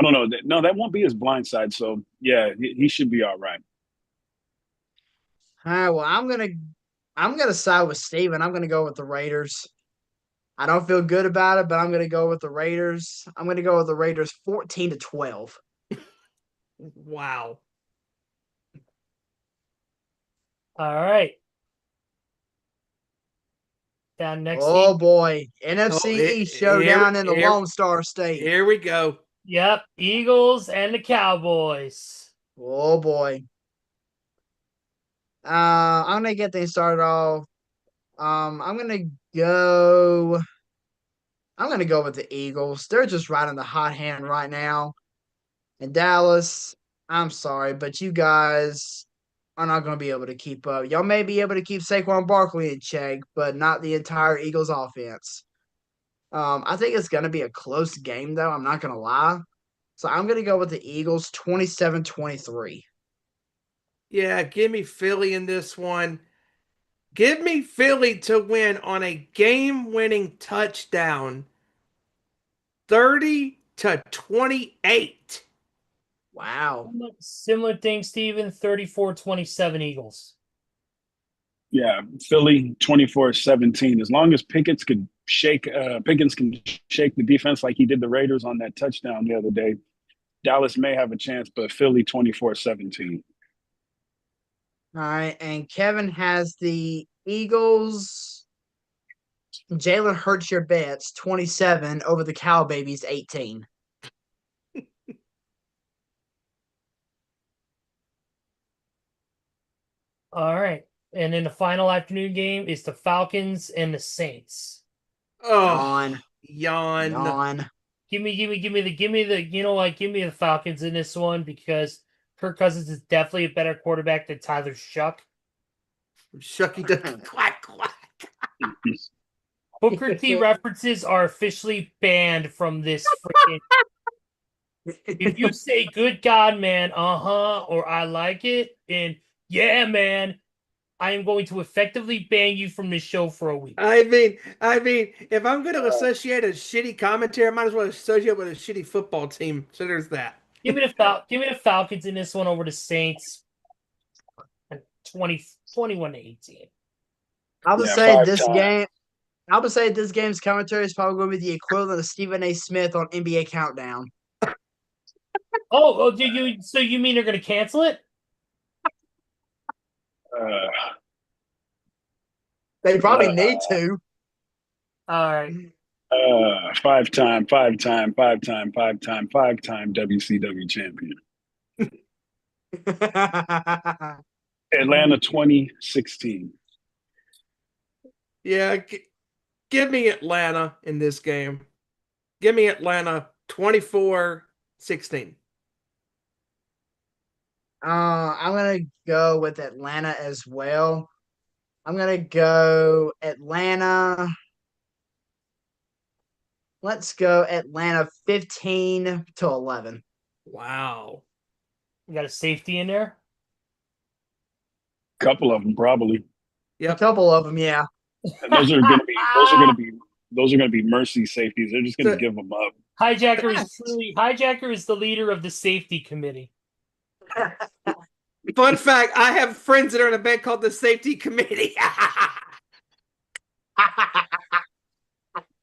don't know. No, that won't be his blind side. So yeah, he should be all right. All right, well, I'm gonna side with Steven. I'm gonna go with the Raiders. I don't feel good about it, but I'm gonna go with the Raiders. I'm gonna go with the Raiders 14-12. Wow. All right. Down next Oh game. boy. NFC East showdown in the Lone Star State. Here we go. Yep. Eagles and the Cowboys. Oh boy. I'm gonna get things started off. I'm gonna go with the Eagles. They're just riding the hot hand right now. And Dallas, I'm sorry, but you guys are not going to be able to keep up. Y'all may be able to keep Saquon Barkley in check, but not the entire Eagles offense. I think it's going to be a close game, though. I'm not going to lie. So I'm going to go with the Eagles 27-23. Yeah, give me Philly in this one. Give me Philly to win on a game-winning touchdown. 30-27. to 28. Wow. Similar thing, Steven. 34-27 Eagles. Yeah, Philly 24-17. As long as Pickens can shake the defense like he did the Raiders on that touchdown the other day, Dallas may have a chance, but Philly 24-17. All right, and Kevin has the Eagles. Jalen Hurts your bets 27 over the Cow Babies 18. All right. And then the final afternoon game is the Falcons and the Saints. Oh, Yawn. yawn. Give me the you know what? Give me the Falcons in this one because Kirk Cousins is definitely a better quarterback than Tyler Shuck. Shucky ducky quack quack. Booker T references are officially banned from this freaking. If you say "Good God, man," or "I like it," and "Yeah, man," I am going to effectively ban you from this show for a week. I mean, if I'm going to associate a shitty commentary, I might as well associate with a shitty football team. So there's that. Give me the Falcons in this one over the Saints. 21-18. I would Yeah, say this 5 game. I would say this game's commentary is probably going to be the equivalent of Stephen A. Smith on NBA Countdown. Oh, so you mean they're going to cancel it? They probably need to. All right. 5-time WCW champion. Atlanta 2016. Yeah, give me Atlanta in this game. Give me Atlanta 24-16. I'm gonna go with Atlanta as well. I'm gonna go Atlanta. Let's go Atlanta 15-11. Wow. You got a safety in there? Couple of them probably. A Yep. couple of them, yeah. And those are gonna be mercy safeties. They're just gonna give them up. HiJacker is the leader of the safety committee. Fun fact, I have friends that are in a band called the Safety Committee.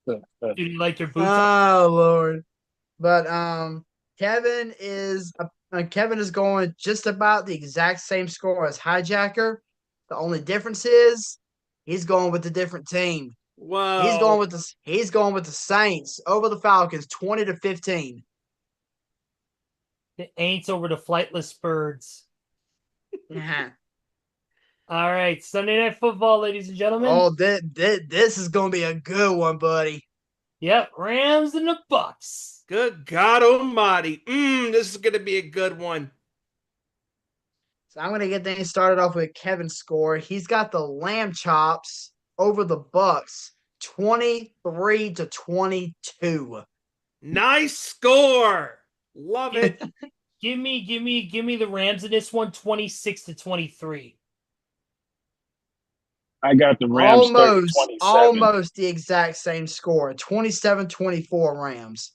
Do you like their boots? Oh Lord. But Kevin is going just about the exact same score as HiJacker. The only difference is he's going with a different team. Whoa. He's going with the Saints over the Falcons 20-15. The Aints over the flightless birds. Uh-huh. All right, Sunday Night Football, ladies and gentlemen. Oh, this is going to be a good one, buddy. Yep, Rams and the Bucks. Good God Almighty. This is going to be a good one. So I'm going to get things started off with Kevin's score. He's got the Lamb Chops over the Bucks 23-22. Nice score. Love it. Give me the Rams in this one 26-23. I got the Rams 30-27. Almost the exact same score. 27-24 Rams.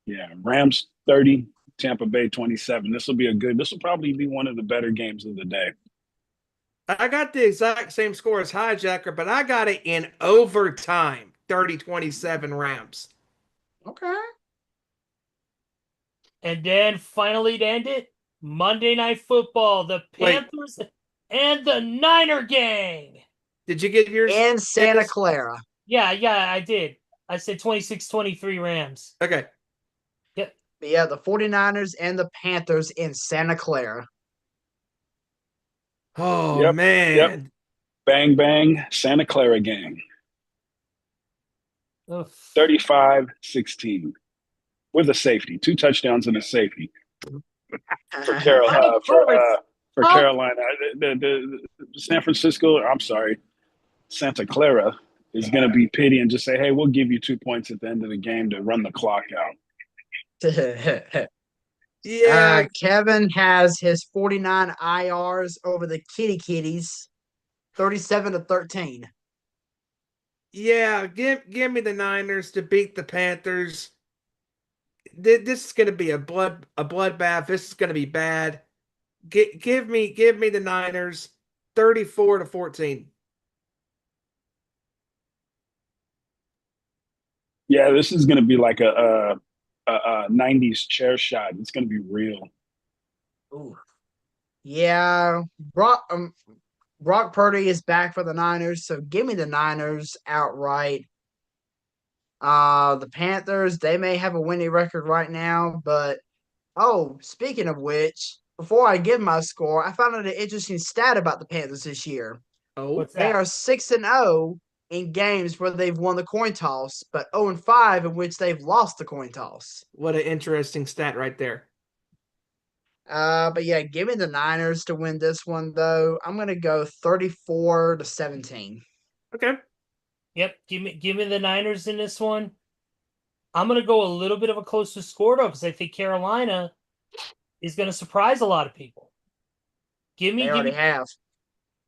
Yeah, Rams 30, Tampa Bay 27. This will probably be one of the better games of the day. I got the exact same score as HiJacker, but I got it in overtime. 30-27 Rams. Okay. And then finally to end it, Monday Night Football, the Panthers and the Niner gang. Did you get yours? In Santa Clara. Yeah, I did. I said 26-23 Rams. Okay. Yep. Yeah, the 49ers and the Panthers in Santa Clara. Oh, Yep, man. yep. Bang, bang, Santa Clara gang. 35-16. With a safety. 2 touchdowns and a safety. For Carolina. For Carolina. The San Francisco, I'm sorry, Santa Clara is going to be pity and just say, hey, we'll give you 2 points at the end of the game to run the clock out. Yeah. Kevin has his 49 IRs over the Kitties 37-13. Yeah, give me the Niners to beat the Panthers. this is going to be a bloodbath. This is going to be bad. Give me the Niners 34-14. Yeah, this is going to be like a 90s chair shot. It's going to be real. Ooh. Yeah, Brock Purdy is back for the Niners, so give me the Niners outright. The Panthers, they may have a winning record right now, but speaking of which, before I give my score, I found out an interesting stat about the Panthers this year. Oh, What's They that? are 6-0 in games where they've won the coin toss, but 0-5 in which they've lost the coin toss. what an interesting stat right there. But yeah, give me the Niners to win this one though. I'm gonna go 34-17. Okay. Yep, give me the Niners in this one. I'm gonna go a little bit of a closer score though, because I think Carolina is gonna surprise a lot of people. They already have.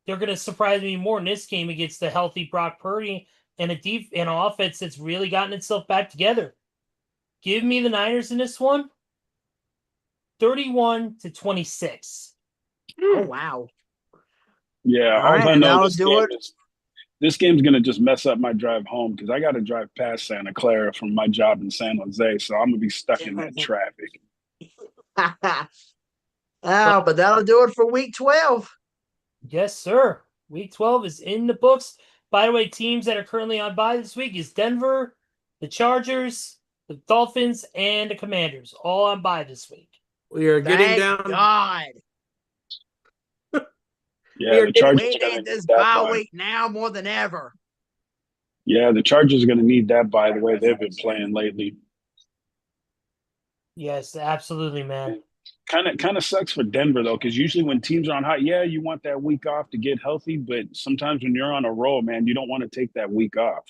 They're gonna surprise me more in this game against the healthy Brock Purdy and an offense that's really gotten itself back together. Give me the Niners in this one. 31-26. Oh wow. Yeah, All all right, I and know that'll do it. this game's going to just mess up my drive home because I got to drive past Santa Clara from my job in San Jose, so I'm going to be stuck in that traffic. But that'll do it for week 12. Yes, sir. Week 12 is in the books. By the way, teams that are currently on bye this week is Denver, the Chargers, the Dolphins, and the Commanders. All on bye this week. We are getting Thank down. God. Yeah, the Chargers We are going need to this need that bye bye. week now more than ever. Yeah, the Chargers are going to need that bye the way they've been playing lately. Yes, absolutely, man. Kind of sucks for Denver though, because usually when teams are on high, yeah, you want that week off to get healthy, but sometimes when you're on a roll, man, you don't want to take that week off.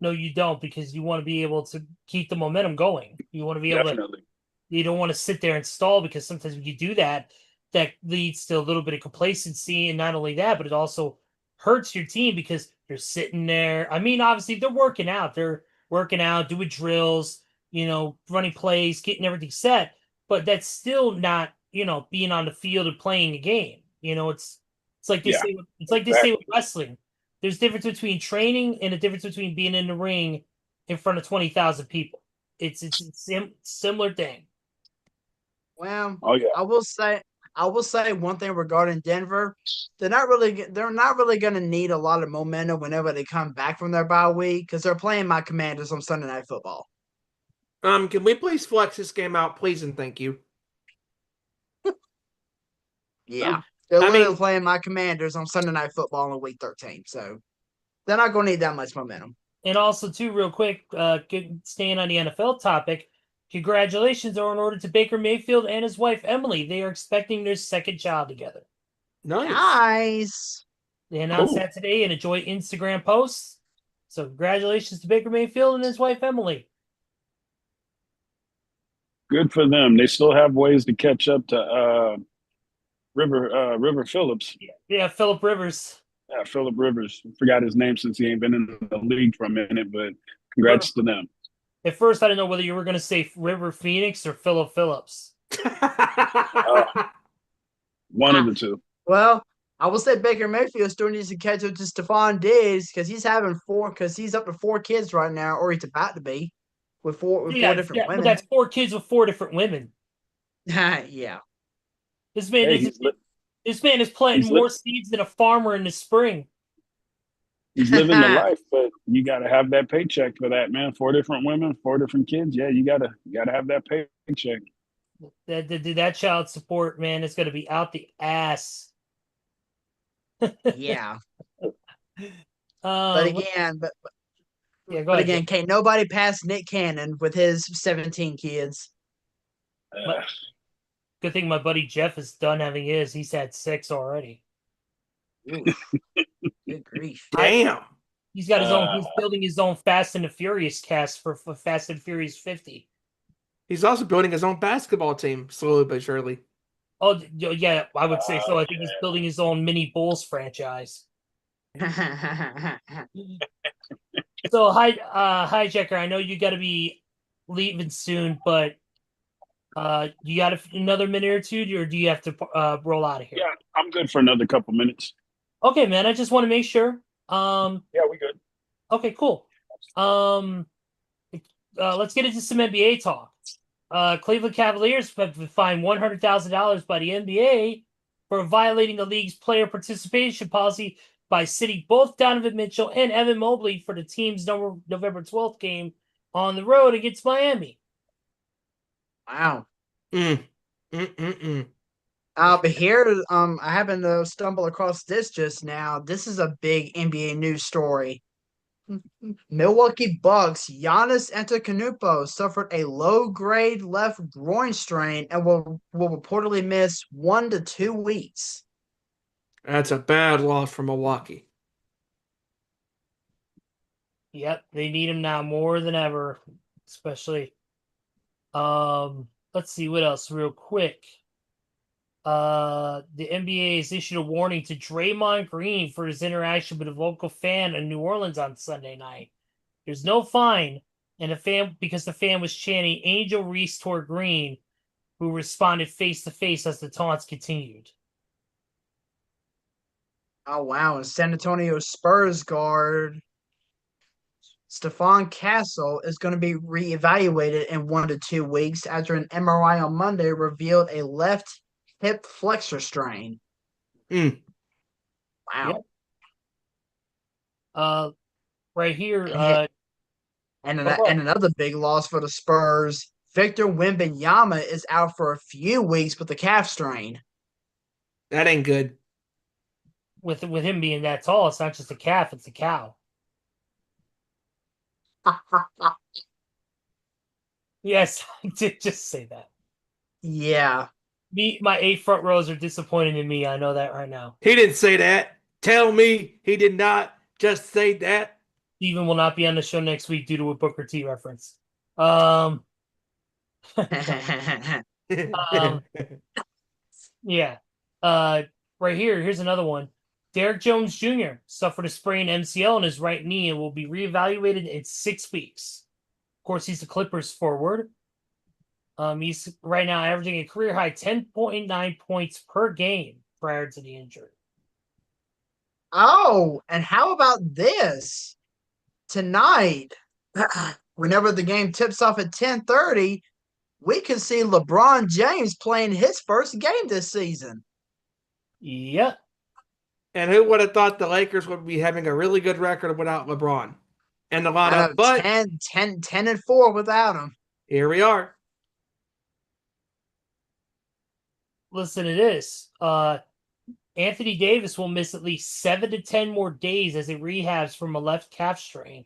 No, you don't, because you want to be able to keep the momentum going. You want to be able Definitely. you don't want to sit there and stall, because sometimes when you do that, that leads to a little bit of complacency. And not only that, but it also hurts your team because you're sitting there. I mean, obviously they're working out. They're working out, doing drills, running plays, getting everything set. But that's still not, being on the field and playing a game. It's like they Yeah, say. It's like they say with wrestling. There's a difference between training and a difference between being in the ring in front of 20,000 people. It's a similar thing. Well, Oh yeah. I will say one thing regarding Denver. They're not really going to need a lot of momentum whenever they come back from their bye week because they're playing my Commanders on Sunday Night Football. Can we please flex this game out, please and thank you? Yeah. They're I literally mean- playing my Commanders on Sunday Night Football in week 13. So they're not going to need that much momentum. And also, too, real quick, staying on the NFL topic, congratulations are in order to Baker Mayfield and his wife, Emily. They are expecting their second child together. Nice. Nice. They announced Cool. that today in a joint Instagram post. So congratulations to Baker Mayfield and his wife, Emily. Good for them. They still have ways to catch up to River Phillips. Yeah, Philip Rivers. Yeah, Philip Rivers. Forgot his name since he ain't been in the league for a minute, but congrats to them. At first, I didn't know whether you were going to say River Phoenix or Philip Phillips. One of the two. Well, I will say Baker Mayfield still needs to catch up to Stephon Diggs because he's up to 4 kids right now, or he's about to be with four different But women. that's 4 kids with 4 different women. Yeah. This man, Hey, this man is planting he's more seeds than a farmer in the spring. he's living the life, but you got to have that paycheck for that, man. 4 different women, 4 different kids. Yeah, you gotta have that paycheck. That child support, man, is going to be out the ass. Yeah. But But go ahead. again, can't nobody pass Nick Cannon with his 17 kids. Good thing my buddy Jeff is done having his. He's had 6 already. Ooh. Good grief. Damn. He's got his own. He's building his own Fast and the Furious cast for Fast and Furious 50. He's also building his own basketball team, slowly but surely. Oh yeah, I would say so. I think he's building his own mini Bulls franchise. So HiJacker, I know you got to be leaving soon, but you got another minute or two, or do you have to roll out of here? Yeah, I'm good for another couple minutes. Okay, man. I just want to make sure. Yeah, we good. Okay, cool. Let's get into some NBA talk. Cleveland Cavaliers have been fined $100,000 by the NBA for violating the league's player participation policy by sitting both Donovan Mitchell and Evan Mobley for the team's November 12th game on the road against Miami. Wow. Mm. But here, I happened to stumble across this just now. This is a big NBA news story. Milwaukee Bucks Giannis Antetokounmpo suffered a low-grade left groin strain and will reportedly miss 1 to 2 weeks. That's a bad loss for Milwaukee. Yep, they need him now more than ever, especially. Let's see what else real quick. The NBA has issued a warning to Draymond Green for his interaction with a local fan in New Orleans on Sunday night. There's no fine, and because the fan was chanting Angel Reese toward Green, who responded face to face as the taunts continued. Oh wow! And San Antonio Spurs guard Stephon Castle is going to be reevaluated in 1 to 2 weeks after an MRI on Monday revealed a left hip flexor strain. Mm. Wow. Yep. Right here, and another big loss for the Spurs. Victor Wembanyama is out for a few weeks with a calf strain. That ain't good. With him being that tall, it's not just a calf; it's a cow. Yes, I did just say that. Yeah. My 8 front rows are disappointing in me. I know that right now. He didn't say that. Tell me he did not just say that. Steven will not be on the show next week due to a Booker T reference. Yeah. Right here's another one. Derek Jones Jr. suffered a sprained MCL in his right knee and will be reevaluated in 6 weeks. Of course, he's the Clippers forward. He's right now averaging a career high 10.9 points per game prior to the injury. Oh, and how about this? Tonight, whenever the game tips off at 10:30, we can see LeBron James playing his first game this season. Yep. And who would have thought the Lakers would be having a really good record without LeBron and the lineup? But 10-4 without him. Here we are. Listen to this. Anthony Davis will miss at least 7 to 10 more days as he rehabs from a left calf strain.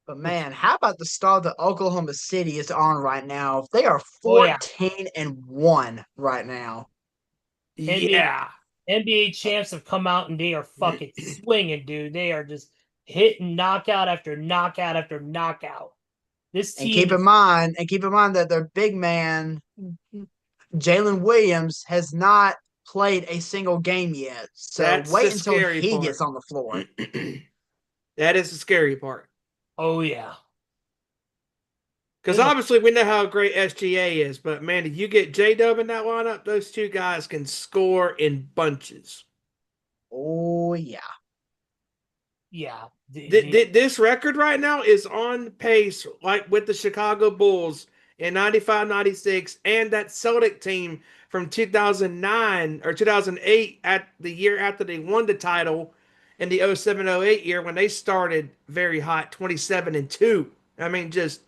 But man, how about the start that Oklahoma City is on right now? They are 14-1 right now. Yeah. NBA champs have come out and they are fucking swinging, dude. They are just hitting knockout after knockout after knockout. This team. And keep in mind that their big man, Jalen Williams, has not played a single game yet. So wait until he gets on the floor. That is the scary part. Oh, yeah. Because obviously we know how great SGA is, but man, if you get J-Dub in that lineup, those two guys can score in bunches. Oh, yeah. Yeah. This record right now is on pace, like with the Chicago Bulls in 95-96 and that Celtic team from 2009 or 2008 at the year after they won the title in the 07-08 year when they started very hot, 27-2. I mean, just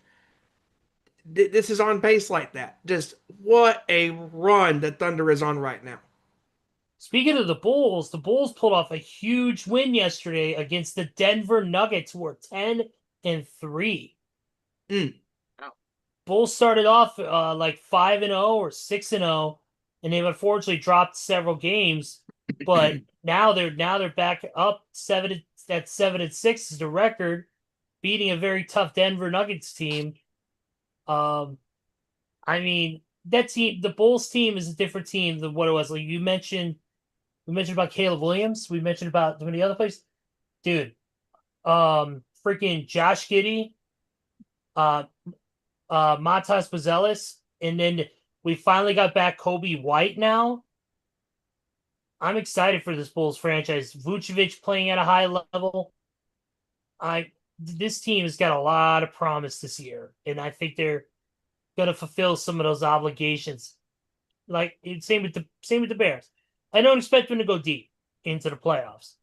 this is on pace like that. Just what a run the Thunder is on right now. Speaking of the Bulls pulled off a huge win yesterday against the Denver Nuggets, who are 10-3. Wow. Bulls started off like 5-0 or 6-0, and they've unfortunately dropped several games. But now they're back up 7-6 is the record, beating a very tough Denver Nuggets team. I mean, that team, the Bulls team, is a different team than what it was. Like we mentioned about Caleb Williams. We mentioned about many other players. Dude, freaking Josh Giddey, Matas Bazelis, and then we finally got back Kobe White now. I'm excited for this Bulls franchise. Vucevic playing at a high level. This team has got a lot of promise this year, and I think they're going to fulfill some of those obligations. Like same with the Bears. I don't expect them to go deep into the playoffs,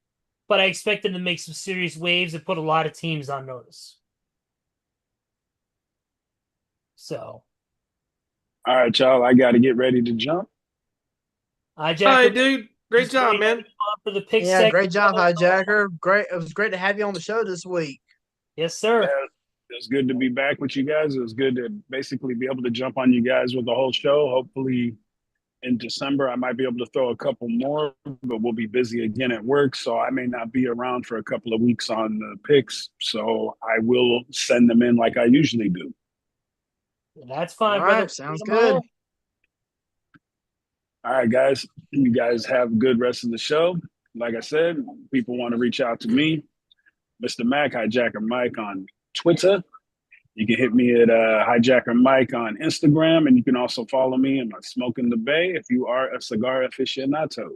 but I expect them to make some serious waves and put a lot of teams on notice. So, All right, y'all. I got to get ready to jump. HiJacker, All right, dude. Great job, man. For the pick Yeah, segment. great job, HiJacker. Great. It was great to have you on the show this week. Yes, sir. Yeah, it was good to be back with you guys. It was good to basically be able to jump on you guys with the whole show. Hopefully in December, I might be able to throw a couple more, but we'll be busy again at work. So I may not be around for a couple of weeks on the picks. So I will send them in like I usually do. That's fine, All brother. right, sounds good. All right, guys. You guys have a good rest of the show. Like I said, people want to reach out to me, Mr. Mac, HiJacker Mike on Twitter. You can hit me at HiJacker Mike on Instagram, and you can also follow me in my Smoking the Bay if you are a cigar aficionado.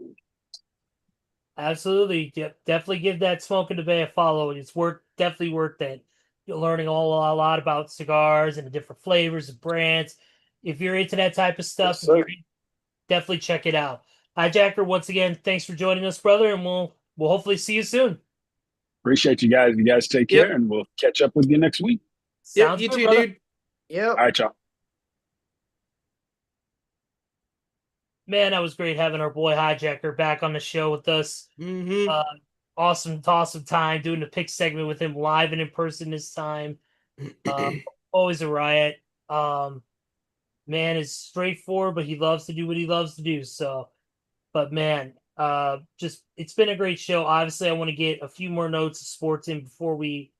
Absolutely. Definitely give that Smoking the Bay a follow. It's definitely worth that. You're learning a lot about cigars and the different flavors and brands. If you're into that type of stuff, Yes, definitely check it out. HiJacker, once again, thanks for joining us, brother, and we'll hopefully see you soon. Appreciate you guys. You guys take care, and we'll catch up with you next week. Sounds you good, too, brother. dude. Yep. All right, y'all. Man, that was great having our boy HiJacker back on the show with us. Mm-hmm. Awesome time doing the pick segment with him live and in person this time. Always a riot. Man is straightforward, but he loves to do what he loves to do. So, but man, it's been a great show. Obviously, I want to get a few more notes of sports in before we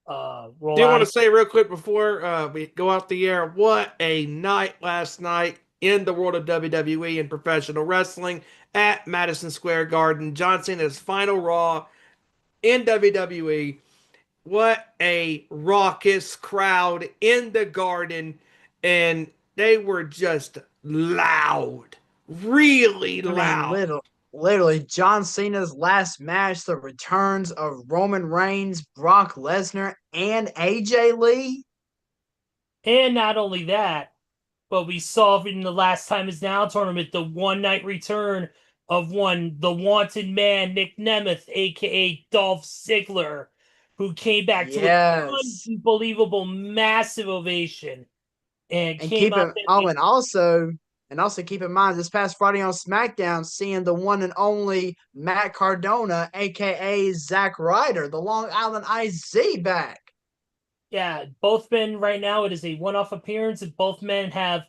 roll. Do you want to say real quick before we go out the air? What a night last night in the world of WWE and professional wrestling at Madison Square Garden. John Cena's final Raw in WWE. What a raucous crowd in the Garden, and they were just loud, really loud. I mean, literally, John Cena's last match, the returns of Roman Reigns, Brock Lesnar, and AJ Lee. And not only that, but we saw in the last time is now tournament the one night return of the wanted man, Nick Nemeth, aka Dolph Ziggler, who came back to an unbelievable massive ovation and came out there. And also keep in mind this past Friday on SmackDown, seeing the one and only Matt Cardona, aka Zack Ryder, the Long Island IZ, back. Yeah, both men right now, it is a one-off appearance, and both men have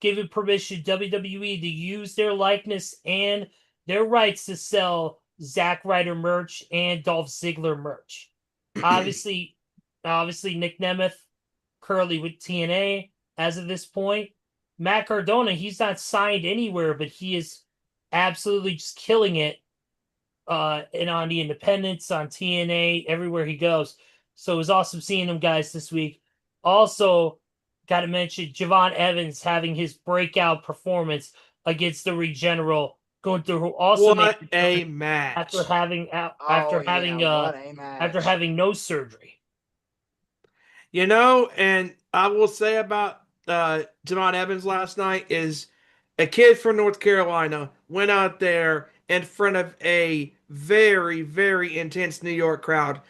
given permission to WWE to use their likeness and their rights to sell Zack Ryder merch and Dolph Ziggler merch. Obviously, Nick Nemeth currently with TNA as of this point. Matt Cardona, he's not signed anywhere, but he is absolutely just killing it and on the independents, on TNA, everywhere he goes. So it was awesome seeing them guys this week. Also, got to mention Javon Evans having his breakout performance against the Regeneral, going through also what a match after having no surgery. You know, and I will say about Javon Evans last night is a kid from North Carolina went out there in front of a very, very intense New York crowd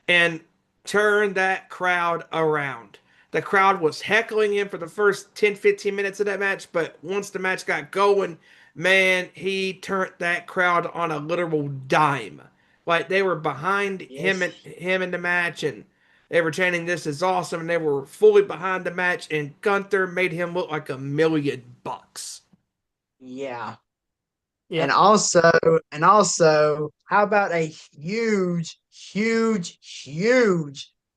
and turned that crowd around. The crowd was heckling him for the first 10, 15 minutes of that match, but once the match got going, man, he turned that crowd on a literal dime. Like, they were behind him in the match, and they were chanting, "This is awesome," and they were fully behind the match, and Gunther made him look like $1 million. Yeah. Yep. And also, how about a huge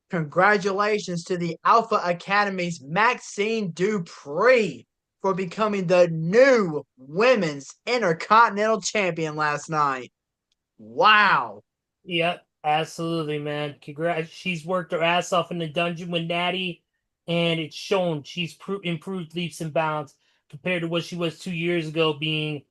congratulations to the Alpha Academy's Maxine Dupree for becoming the new Women's Intercontinental Champion last night. Wow. Yep. Absolutely, man. Congrats. She's worked her ass off in the dungeon with Natty, and it's shown she's improved leaps and bounds compared to what she was 2 years ago, being,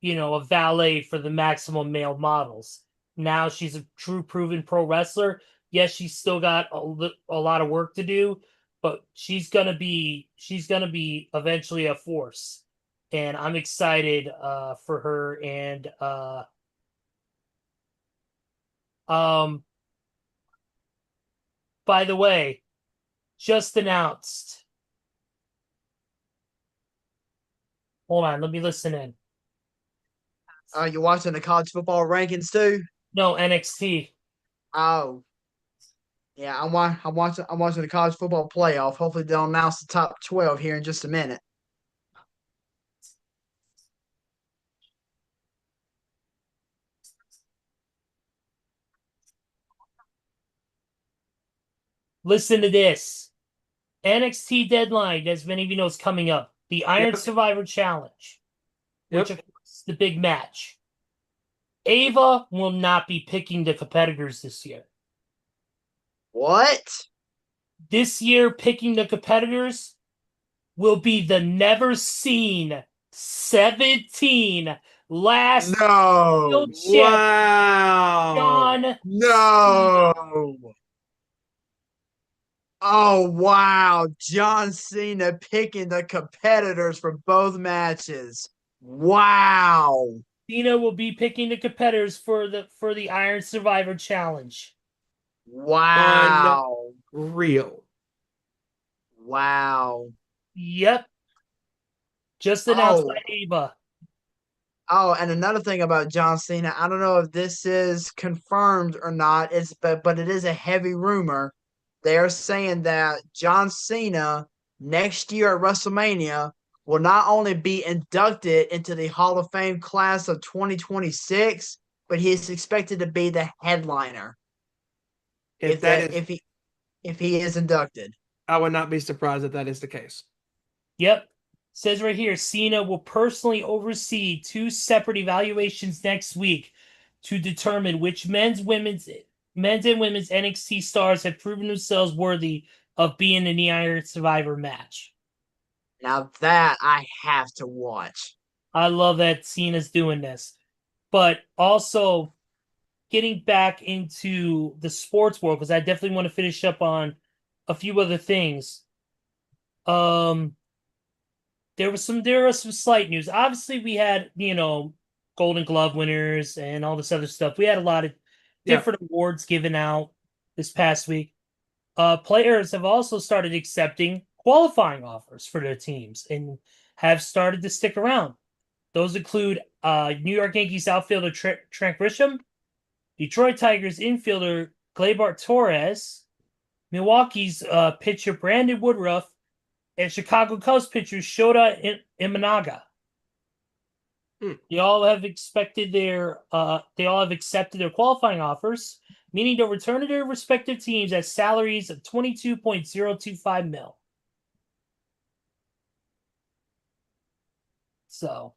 a valet for the maximum male models. Now she's a true proven pro wrestler. Yes, she's still got a lot of work to do, but she's gonna be eventually a force, and I'm excited for her. And um, by the way, just announced. Hold on, let me listen in. You're watching the college football rankings too? No, NXT. Oh, yeah. I'm watching the college football playoff. Hopefully, they'll announce the top 12 here in just a minute. Listen to this. NXT deadline, as many of you know, is coming up. The Iron Yep. Survivor Challenge, which Yep. of course is the big match. Ava will not be picking the competitors this year. What? This year, picking the competitors will be the never seen 17 last No. field champ, Wow. John Cena. No. Oh, wow. John Cena picking the competitors for both matches. Wow. Cena will be picking the competitors for the Iron Survivor Challenge. Wow. Unreal. Wow. Yep. Just announced Oh, by Ava. oh, and another thing about John Cena, I don't know if this is confirmed or not. But it is a heavy rumor. They are saying that John Cena next year at WrestleMania will not only be inducted into the Hall of Fame class of 2026, but he is expected to be the headliner If that is, if he is inducted. I would not be surprised if that is the case. Yep. Says right here, Cena will personally oversee 2 separate evaluations next week to determine which men's and women's NXT stars have proven themselves worthy of being in the Iron Survivor match. Now that I have to watch. I love that Cena's doing this. But also getting back into the sports world, because I definitely want to finish up on a few other things. There was some slight news. Obviously, we had, Golden Glove winners and all this other stuff. We had a lot of different awards given out this past week. Players have also started accepting qualifying offers for their teams and have started to stick around. Those include New York Yankees outfielder Trent Grisham, Detroit Tigers infielder Gleyber Torres, Milwaukee's pitcher Brandon Woodruff, and Chicago Cubs pitcher Shota Imanaga. They all have accepted their qualifying offers, meaning they'll return to their respective teams at salaries of $22.025 million. So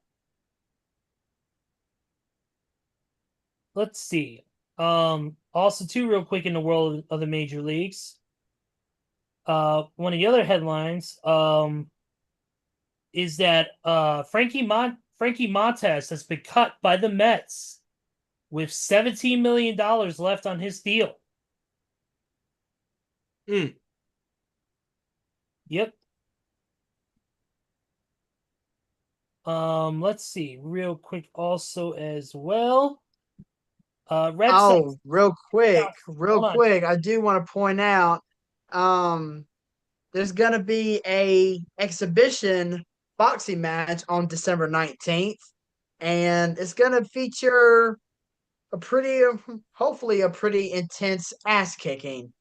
let's see. Also, too, real quick in the world of the major leagues. One of the other headlines is that Frankie Montes has been cut by the Mets with $17 million left on his deal. Yep. Let's see, real quick also as well. Red Sox. Real quick, I do want to point out, there's gonna be a exhibition boxing match on December 19th, and it's gonna feature hopefully a pretty intense ass kicking,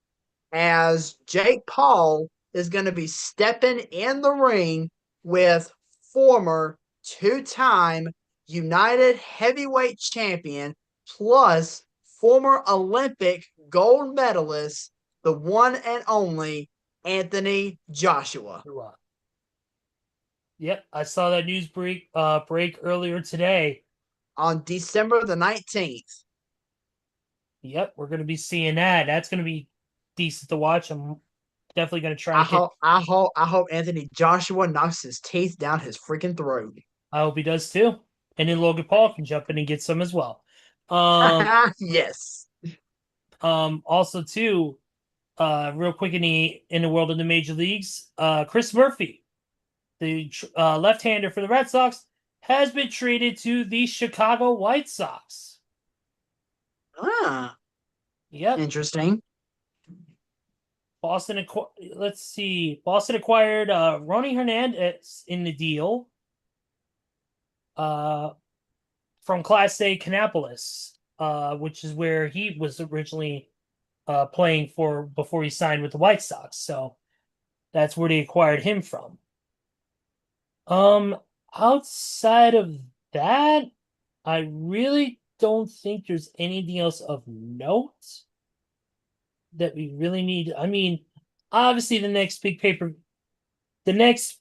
as Jake Paul is gonna be stepping in the ring with former 2-time United Heavyweight Champion plus former Olympic gold medalist, the one and only Anthony Joshua. Yep, I saw that news break earlier today. On December the 19th. Yep, we're going to be seeing that. That's going to be decent to watch. I'm definitely going to try I and get. hope I hope I hope Anthony Joshua knocks his teeth down his freaking throat. I hope he does too. And then Logan Paul can jump in and get some as well. Um, Yes. also too, real quick in the world of the major leagues, Chris Murphy, the left-hander for the Red Sox, has been traded to the Chicago White Sox. Ah, Yep. interesting. Let's see. Boston acquired Ronnie Hernandez in the deal from Class A Canapolis, which is where he was originally playing for before he signed with the White Sox. So that's where they acquired him from. Outside of that, I really don't think there's anything else of note that we really need. I mean, obviously the next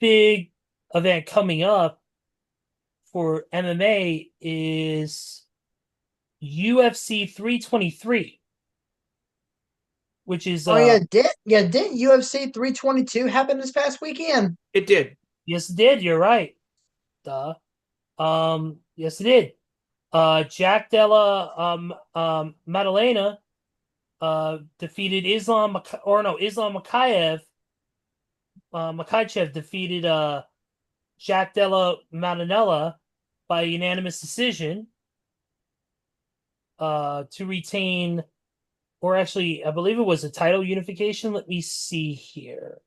big event coming up for MMA is UFC 323, which is Oh yeah, didn't UFC 322 happen this past weekend? It did. yes it did, you're right. Duh. Yes it did. Jack Maddalena defeated Islam Makayev. Makachev defeated Jack Della Maddalena by unanimous decision to retain, or actually, I believe it was a title unification. Let me see here.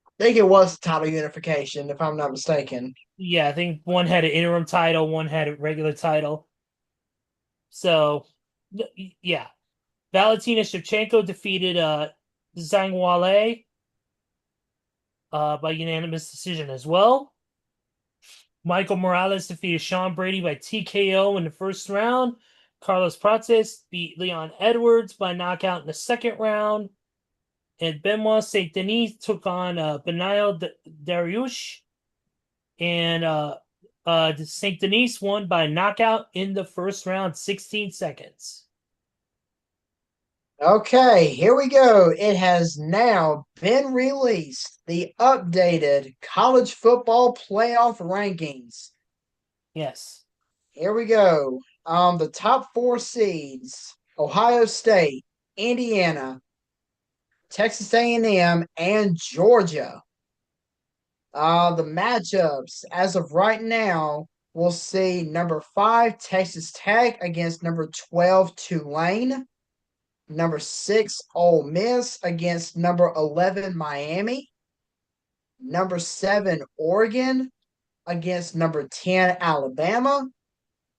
I think it was title unification, if I'm not mistaken. Yeah, I think one had an interim title, one had a regular title. So, yeah. Valentina Shevchenko defeated Zhang Wale by unanimous decision as well. Michael Morales defeated Sean Brady by TKO in the first round. Carlos Prates beat Leon Edwards by knockout in the second round. And Benoit Saint Denis took on Benail Dariush. And Saint Denis won by knockout in the first round, 16 seconds. Okay, here we go. It has now been released, the updated college football playoff rankings. Yes. Here we go. The top four seeds: Ohio State, Indiana, Texas A&M, and Georgia. The matchups as of right now, we'll see number 5 Texas Tech against number 12 Tulane, number 6 Ole Miss against number 11 Miami, number 7 Oregon against number 10 Alabama,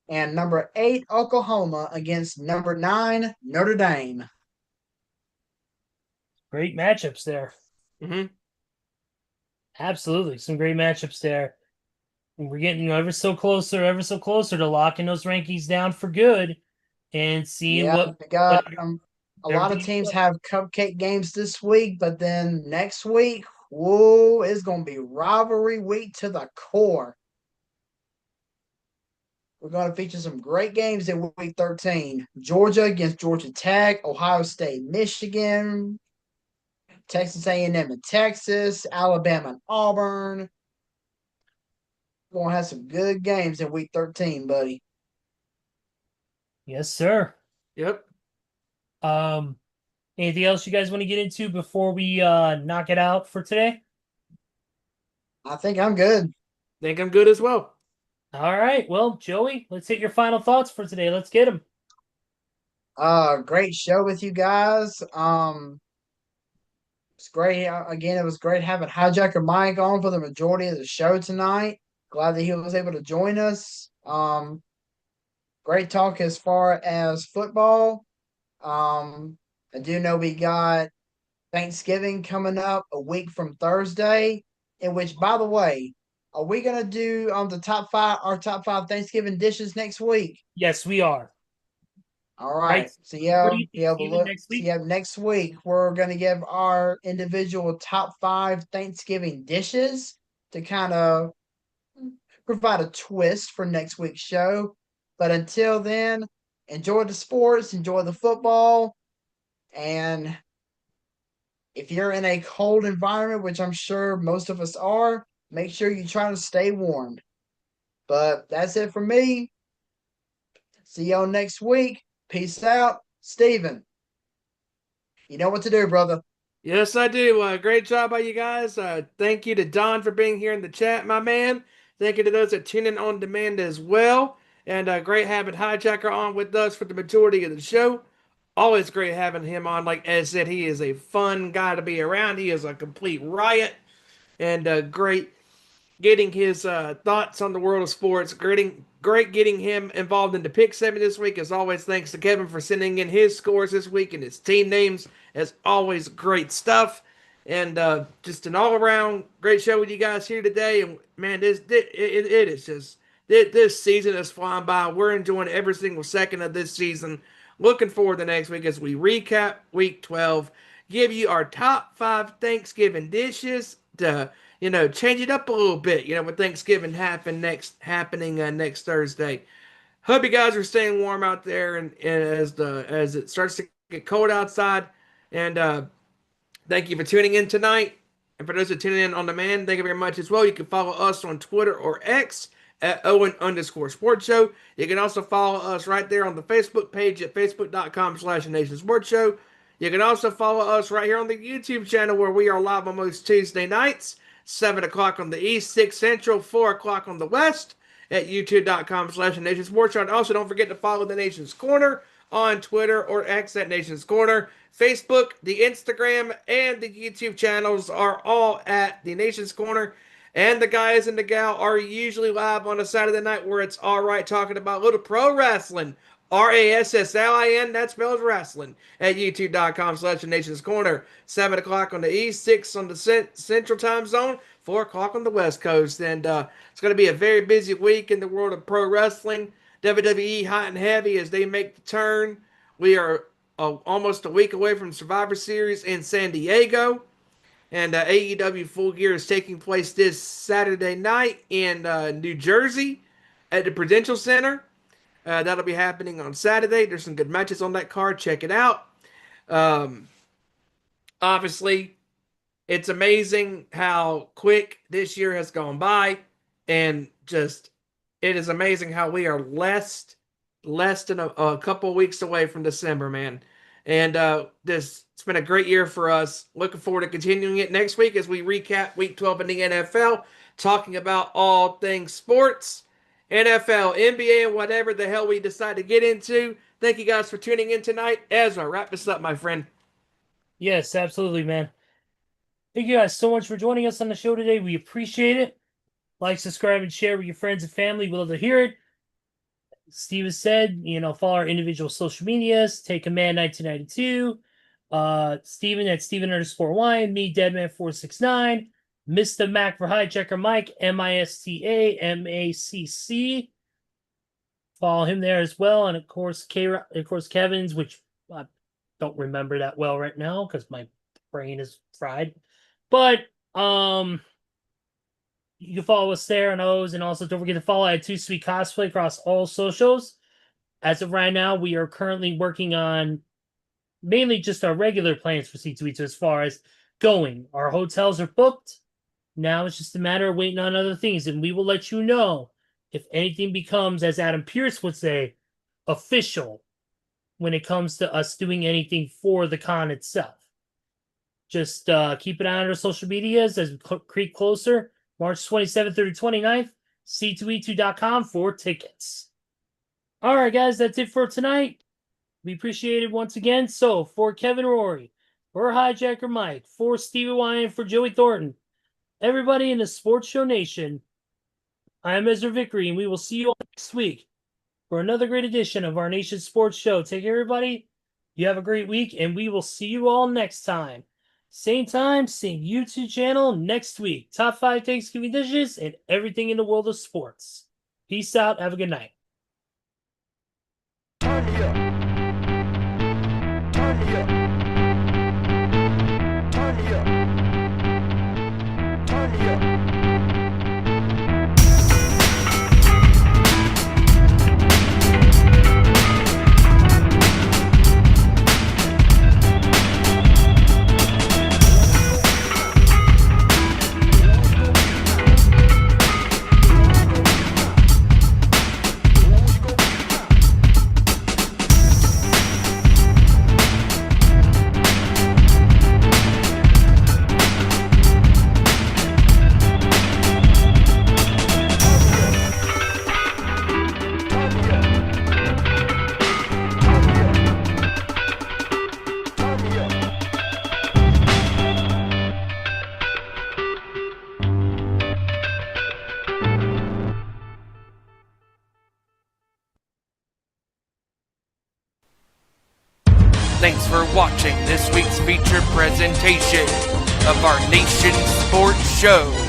and number 8 Oklahoma against number 9 Notre Dame. Great matchups there. Mm-hmm. Absolutely. Some great matchups there. And we're getting ever so closer to locking those rankings down for good and seeing Yeah, what we got a lot of everything teams goes. have cupcake games this week, but then next week, whoa, it's going to be rivalry week to the core. We're going to feature some great games in week 13. Georgia against Georgia Tech, Ohio State, Michigan, Texas A&M and Texas, Alabama and Auburn. We're going to have some good games in week 13, buddy. Yes, sir. Yep. Anything else you guys want to get into before we knock it out for today? I think I'm good. Think I'm good as well. All right. Well, Joey, let's hit your final thoughts for today. Let's get them. Great show with you guys. It's great. Again, it was great having HiJacker Mike on for the majority of the show tonight. Glad that he was able to join us. Great talk as far as football. I do know we got Thanksgiving coming up a week from Thursday, in which, by the way, are we gonna do our top five Thanksgiving dishes next week? Yes, we are. All right. Right. So What do you think, but Steven, next week? next week we're gonna give our individual top 5 Thanksgiving dishes to kind of provide a twist for next week's show. But until then, enjoy the sports, enjoy the football, and if you're in a cold environment, which I'm sure most of us are, make sure you try to stay warm. But that's it for me. See y'all next week. Peace out. Steven, you know what to do, brother. Yes, I do. Great job by you guys. Thank you to Don for being here in the chat, my man. Thank you to those that tune in on demand as well. And great having HiJacker on with us for the majority of the show. Always great having him on. Like Ed said, he is a fun guy to be around. He is a complete riot and great getting his thoughts on the world of sports. Great getting him involved in the pick segment this week. As always, thanks to Kevin for sending in his scores this week and his team names. As always, great stuff. And just an all-around great show with you guys here today. And man, it is just this season is flying by. We're enjoying every single second of this season. Looking forward to next week as we recap Week 12, give you our top 5 Thanksgiving dishes to change it up a little bit. With Thanksgiving happening next Thursday. Hope you guys are staying warm out there, and as it starts to get cold outside. And thank you for tuning in tonight. And for those that tuning in on demand, thank you very much as well. You can follow us on Twitter or X at Owen_Sports You can also follow us right there on the Facebook page at facebook.com/NationSportsShow. You can also follow us right here on the YouTube channel where we are live on most Tuesday nights, 7 o'clock on the East, 6 Central, 4 o'clock on the West at youtube.com/NationSportsShow. And also don't forget to follow the Nation's Corner on Twitter or X at Nation's Corner. Facebook, the Instagram, and the YouTube channels are all at the Nation's Corner. And the guys and the gal are usually live on a Saturday night where it's all right talking about little pro wrestling. RASSLIN, that spells wrestling, at youtube.com/Nation's Corner. 7 o'clock on the East, 6 on the Central Time Zone, 4 o'clock on the West Coast. And it's going to be a very busy week in the world of pro wrestling. WWE hot and heavy as they make the turn. We are almost a week away from Survivor Series in San Diego. And AEW Full Gear is taking place this Saturday night in New Jersey at the Prudential Center. That'll be happening on Saturday. There's some good matches on that card. Check it out. Obviously, it's amazing how quick this year has gone by. And just, it is amazing how we are less than a couple of weeks away from December, man. And it's been a great year for us. Looking forward to continuing it next week as we recap Week 12 in the NFL, talking about all things sports, NFL, NBA, and whatever the hell we decide to get into. Thank you guys for tuning in tonight. Ezra, wrap this up, my friend. Yes, absolutely, man. Thank you guys so much for joining us on the show today. We appreciate it. Like, subscribe, and share with your friends and family. We'd love to hear it. Steve has said, follow our individual social medias. Take Command 1992. Steven at Steven_Wyand. Me, Deadman469. Mr. Mac for HiJacker Mike. MISTAMACC. Follow him there as well. And of course, Kevin's, which I don't remember that well right now because my brain is fried. But you can follow us there on those, and also don't forget to follow at Too Sweet Cosplay across all socials. As of right now, we are currently working on mainly just our regular plans for C2E. So as far as going, our hotels are booked. Now it's just a matter of waiting on other things, and we will let you know if anything becomes, as Adam Pierce would say, official when it comes to us doing anything for the con itself. Just keep an eye on our social medias as we creep closer. March 27th through 29th, C2E2.com for tickets. All right, guys, that's it for tonight. We appreciate it once again. So, for Kevin Rory, for HiJacker Mike, for Stevie Wyand, for Joey Thornton, everybody in the Sports Show Nation, I am Ezra Vickery, and we will see you all next week for another great edition of our Nation Sports Show. Take care, everybody. You have a great week, and we will see you all next time. Same time, same YouTube channel next week. Top 5 Thanksgiving dishes and everything in the world of sports. Peace out. Have a good night. Turn me up. Turn me up. Turn me up. Turn me up. Thanks for watching this week's featured presentation of our nation's sports show.